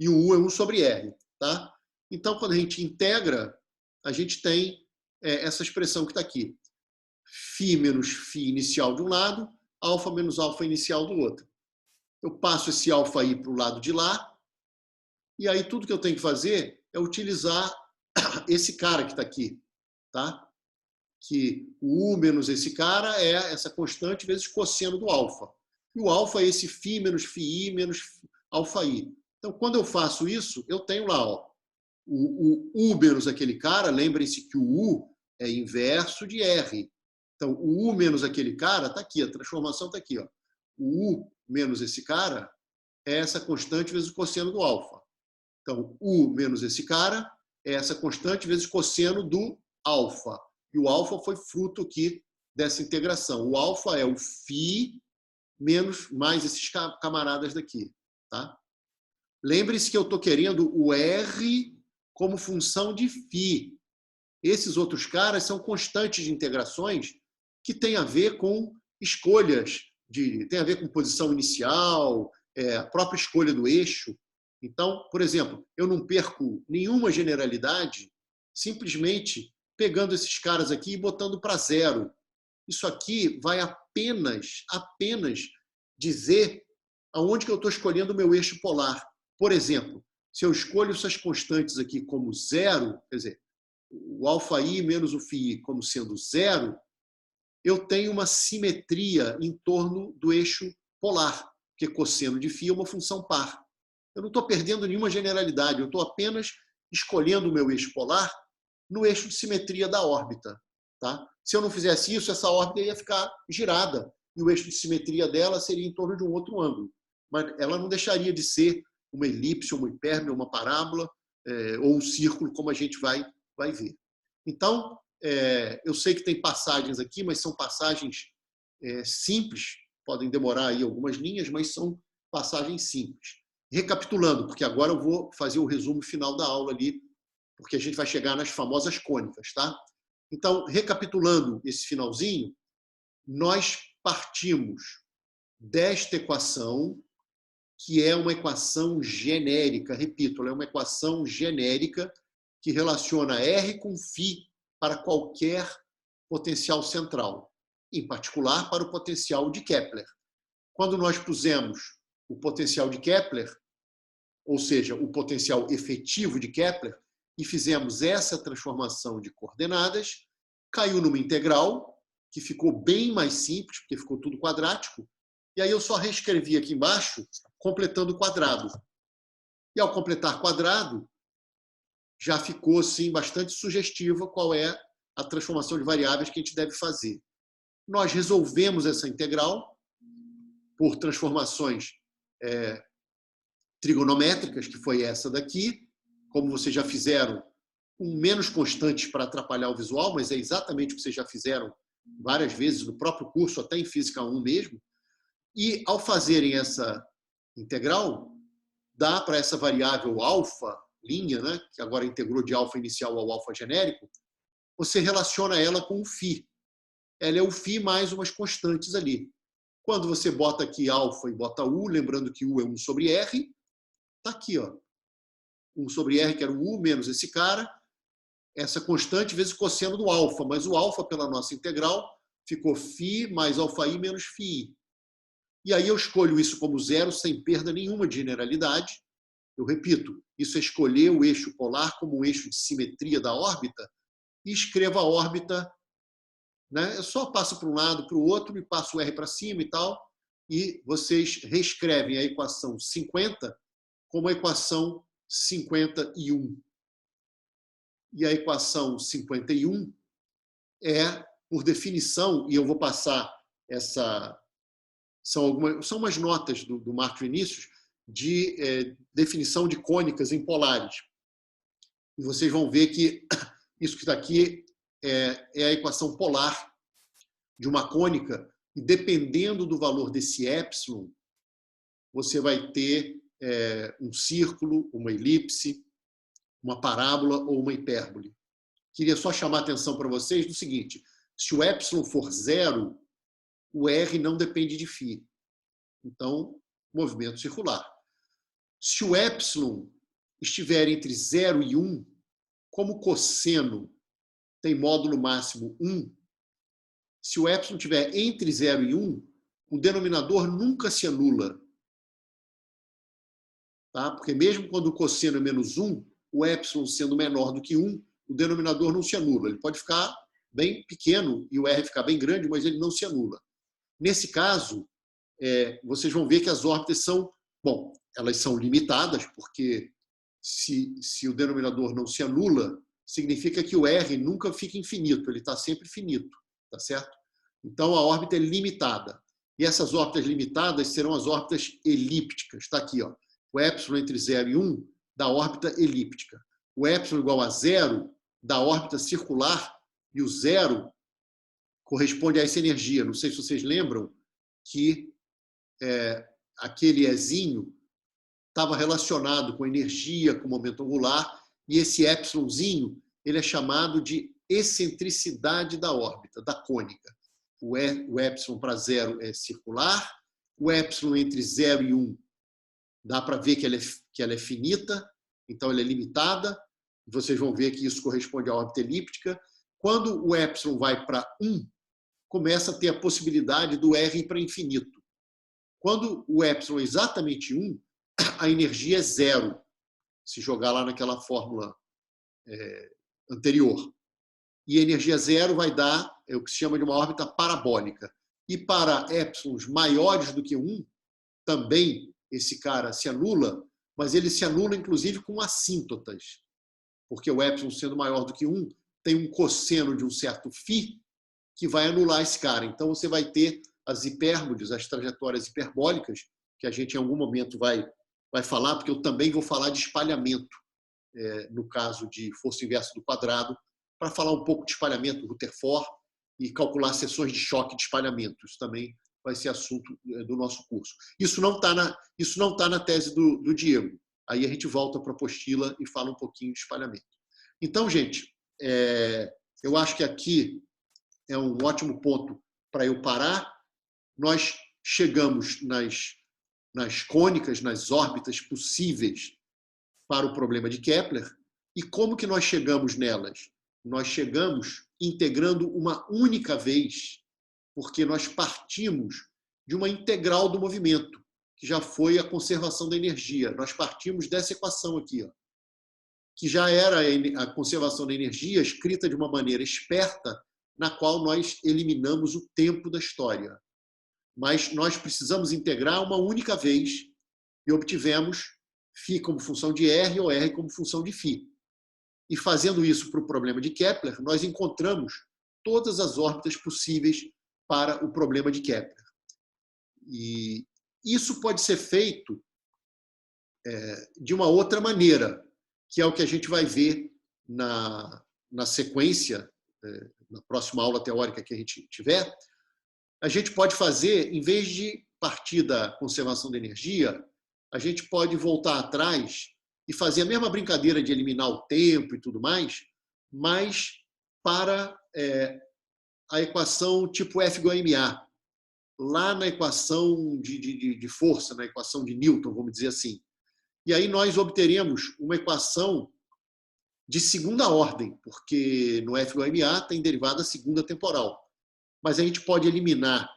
e o U é 1 sobre R. Tá? Então, quando a gente integra, a gente tem essa expressão que está aqui. Φ menos φ inicial de um lado, alfa menos alfa inicial do outro. Eu passo esse alfa aí para o lado de lá, e aí tudo que eu tenho que fazer é utilizar esse cara que está aqui. Tá? Que o U menos esse cara é essa constante vezes cosseno do alfa. E o alfa é esse φ menos φi menos alfa i. Então, quando eu faço isso, eu tenho lá, ó, O U menos aquele cara, lembrem-se que o U é inverso de R. Então, o U menos aquele cara está aqui, a transformação está aqui. Ó. O U menos esse cara é essa constante vezes o cosseno do alfa. Então, U menos esse cara é essa constante vezes o cosseno do alfa. E o alfa foi fruto aqui dessa integração. O alfa é o φ menos mais esses camaradas daqui. Tá? Lembre-se que eu estou querendo o R como função de φ. Esses outros caras são constantes de integrações que têm a ver com escolhas, tem a ver com posição inicial, a própria escolha do eixo. Então, por exemplo, eu não perco nenhuma generalidade simplesmente pegando esses caras aqui e botando para zero. Isso aqui vai apenas dizer aonde que eu estou escolhendo o meu eixo polar. Por exemplo, se eu escolho essas constantes aqui como zero, quer dizer, o αi menos o φi como sendo zero, eu tenho uma simetria em torno do eixo polar, porque cosseno de φ é uma função par. Eu não estou perdendo nenhuma generalidade, eu estou apenas escolhendo o meu eixo polar no eixo de simetria da órbita. Tá? Se eu não fizesse isso, essa órbita ia ficar girada e o eixo de simetria dela seria em torno de um outro ângulo. Mas ela não deixaria de ser uma elipse, uma hipérbole, uma parábola ou um círculo, como a gente vai ver. Então, eu sei que tem passagens aqui, mas são passagens simples, podem demorar aí algumas linhas, mas são passagens simples. Recapitulando, porque agora eu vou fazer o resumo final da aula ali, porque a gente vai chegar nas famosas cônicas, tá? Então, recapitulando esse finalzinho, nós partimos desta equação, que é uma equação genérica, repito, ela é uma equação genérica que relaciona R com φ para qualquer potencial central, em particular para o potencial de Kepler. Quando nós pusemos o potencial de Kepler, ou seja, o potencial efetivo de Kepler, e fizemos essa transformação de coordenadas, caiu numa integral, que ficou bem mais simples, porque ficou tudo quadrático, e aí eu só reescrevi aqui embaixo, completando o quadrado. E ao completar quadrado, já ficou assim, bastante sugestiva qual é a transformação de variáveis que a gente deve fazer. Nós resolvemos essa integral por transformações trigonométricas, que foi essa daqui, como vocês já fizeram, com menos constantes para atrapalhar o visual, mas é exatamente o que vocês já fizeram várias vezes no próprio curso, até em Física 1 mesmo. E, ao fazerem essa integral, dá para essa variável alfa, linha, né, que agora integrou de alfa inicial ao alfa genérico, você relaciona ela com o φ. Ela é o φ mais umas constantes ali. Quando você bota aqui alfa e bota u, lembrando que u é 1 sobre r, está aqui, ó. 1 sobre r, que era o u menos esse cara, essa constante vezes o cosseno do alfa, mas o alfa, pela nossa integral, ficou φ mais alfaí menos φi. E aí eu escolho isso como zero, sem perda nenhuma de generalidade. Eu repito, isso é escolher o eixo polar como um eixo de simetria da órbita e escrevo a órbita, né? Eu só passo para um lado, para o outro, e passo o R para cima e tal, e vocês reescrevem a equação 50 como a equação 51. E a equação 51 é, por definição, e eu vou passar essa... São umas notas do Marcos Vinícius de definição de cônicas em e vocês vão ver que isso que está aqui é a equação polar de uma cônica, e dependendo do valor desse epsilon, você vai ter um círculo, uma elipse, uma parábola ou uma hipérbole. Queria só chamar a atenção para vocês do seguinte: se o epsilon for zero, o R não depende de φ. Então, movimento circular. Se o epsilon estiver entre 0 e 1, como o cosseno tem módulo máximo 1, se o epsilon estiver entre 0 e 1, o denominador nunca se anula. Tá? Porque mesmo quando o cosseno é menos 1, o epsilon sendo menor do que 1, o denominador não se anula. Ele pode ficar bem pequeno e o R ficar bem grande, mas ele não se anula. Nesse caso, vocês vão ver que as órbitas são, bom, elas são limitadas, porque se o denominador não se anula, significa que o R nunca fica infinito, ele está sempre finito, tá certo? Então, a órbita é limitada. E essas órbitas limitadas serão as órbitas elípticas. Está aqui, ó. O epsilon entre 0 e 1 da órbita elíptica. O epsilon igual a 0 da órbita circular, e o 0 corresponde a essa energia. Não sei se vocês lembram que aquele Ezinho estava relacionado com energia, com momento angular, e esse epsilonzinho ele é chamado de excentricidade da órbita, da cônica. O epsilon para 0 é circular, o epsilon entre 0 e 1 dá para ver que ela é finita, então ela é limitada. Vocês vão ver que isso corresponde à órbita elíptica. Quando o epsilon vai para 1, começa a ter a possibilidade do R ir para infinito. Quando o epsilon é exatamente 1, a energia é 0, se jogar lá naquela fórmula anterior. E a energia 0 vai dar o que se chama de uma órbita parabólica. E para épsilons maiores do que 1, também esse cara se anula, mas ele se anula inclusive com assíntotas, porque o epsilon sendo maior do que 1 tem um cosseno de um certo φ que vai anular esse cara. Então você vai ter as hipérboles, as trajetórias hiperbólicas, que a gente em algum momento vai falar, porque eu também vou falar de espalhamento, no caso de força inversa do quadrado, para falar um pouco de espalhamento Rutherford e calcular seções de choque de espalhamento. Isso também vai ser assunto do nosso curso. Isso não está na tese do Diego. Aí a gente volta para a apostila e fala um pouquinho de espalhamento. Então, gente, eu acho que aqui é um ótimo ponto para eu parar. Nós chegamos nas cônicas, nas órbitas possíveis para o problema de Kepler. E como que nós chegamos nelas? Nós chegamos integrando uma única vez, porque nós partimos de uma integral do movimento, que já foi a conservação da energia. Nós partimos dessa equação aqui, ó, que já era a conservação da energia escrita de uma maneira esperta, na qual nós eliminamos o tempo da história. Mas nós precisamos integrar uma única vez e obtivemos φ como função de R ou R como função de φ. E fazendo isso para o problema de Kepler, nós encontramos todas as órbitas possíveis para o problema de Kepler. E isso pode ser feito de uma outra maneira, que é o que a gente vai ver na sequência, na próxima aula teórica que a gente tiver. A gente pode fazer, em vez de partir da conservação da energia, a gente pode voltar atrás e fazer a mesma brincadeira de eliminar o tempo e tudo mais, mas para a equação tipo F igual a ma, lá na equação de força, na equação de Newton, vamos dizer assim. E aí nós obteremos uma equação de segunda ordem, porque no F igual a ma tem derivada segunda temporal. Mas a gente pode eliminar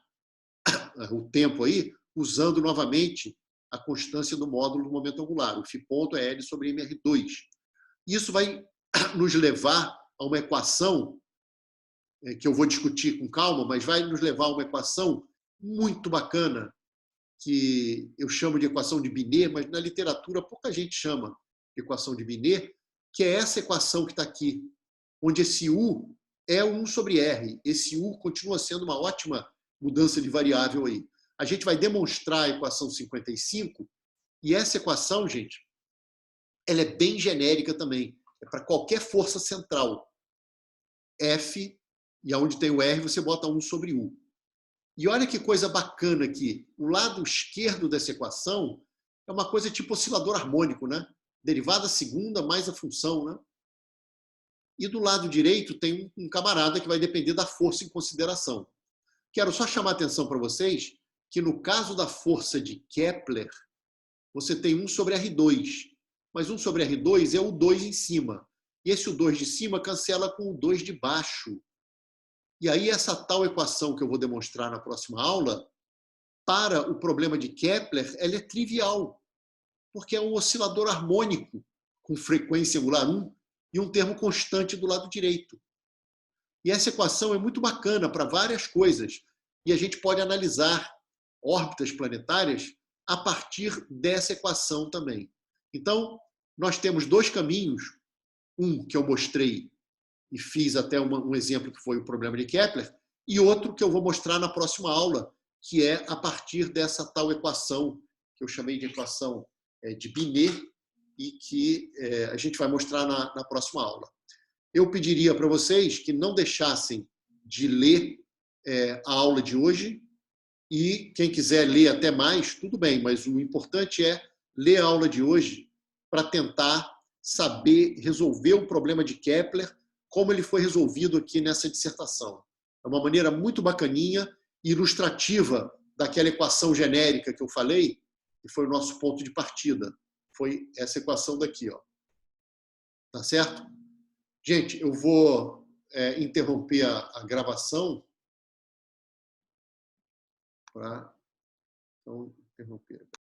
o tempo aí usando novamente a constância do módulo do momento angular. O φ ponto é L sobre mr2. Isso vai nos levar a uma equação que eu vou discutir com calma, mas vai nos levar a uma equação muito bacana, que eu chamo de equação de Binet, mas na literatura pouca gente chama de equação de Binet, que é essa equação que está aqui, onde esse U é 1 sobre R. Esse U continua sendo uma ótima mudança de variável aí. A gente vai demonstrar a equação 55, e essa equação, gente, ela é bem genérica também. É para qualquer força central. F, e onde tem o R, você bota 1 sobre U. E olha que coisa bacana aqui. O lado esquerdo dessa equação é uma coisa tipo oscilador harmônico, né? Derivada segunda mais a função, né? E do lado direito tem um camarada que vai depender da força em consideração. Quero só chamar a atenção para vocês que no caso da força de Kepler, você tem 1 sobre R2. Mas 1 sobre R2 é o 2 em cima. E esse o 2 de cima cancela com o 2 de baixo. E aí essa tal equação que eu vou demonstrar na próxima aula, para o problema de Kepler, ela é trivial. Porque é um oscilador harmônico com frequência angular 1 e um termo constante do lado direito. E essa equação é muito bacana para várias coisas. E a gente pode analisar órbitas planetárias a partir dessa equação também. Então, nós temos dois caminhos. Um que eu mostrei e fiz até um exemplo que foi o problema de Kepler, e outro que eu vou mostrar na próxima aula, que é a partir dessa tal equação, que eu chamei de equação de Binet, e que a gente vai mostrar na próxima aula. Eu pediria para vocês que não deixassem de ler a aula de hoje, e quem quiser ler até mais, tudo bem, mas o importante é ler a aula de hoje para tentar saber resolver o problema de Kepler, como ele foi resolvido aqui nessa dissertação. É uma maneira muito bacaninha e ilustrativa daquela equação genérica que eu falei, que foi o nosso ponto de partida. Foi essa equação daqui, ó. Tá certo? Gente, eu vou interromper a gravação para... Então, interromper.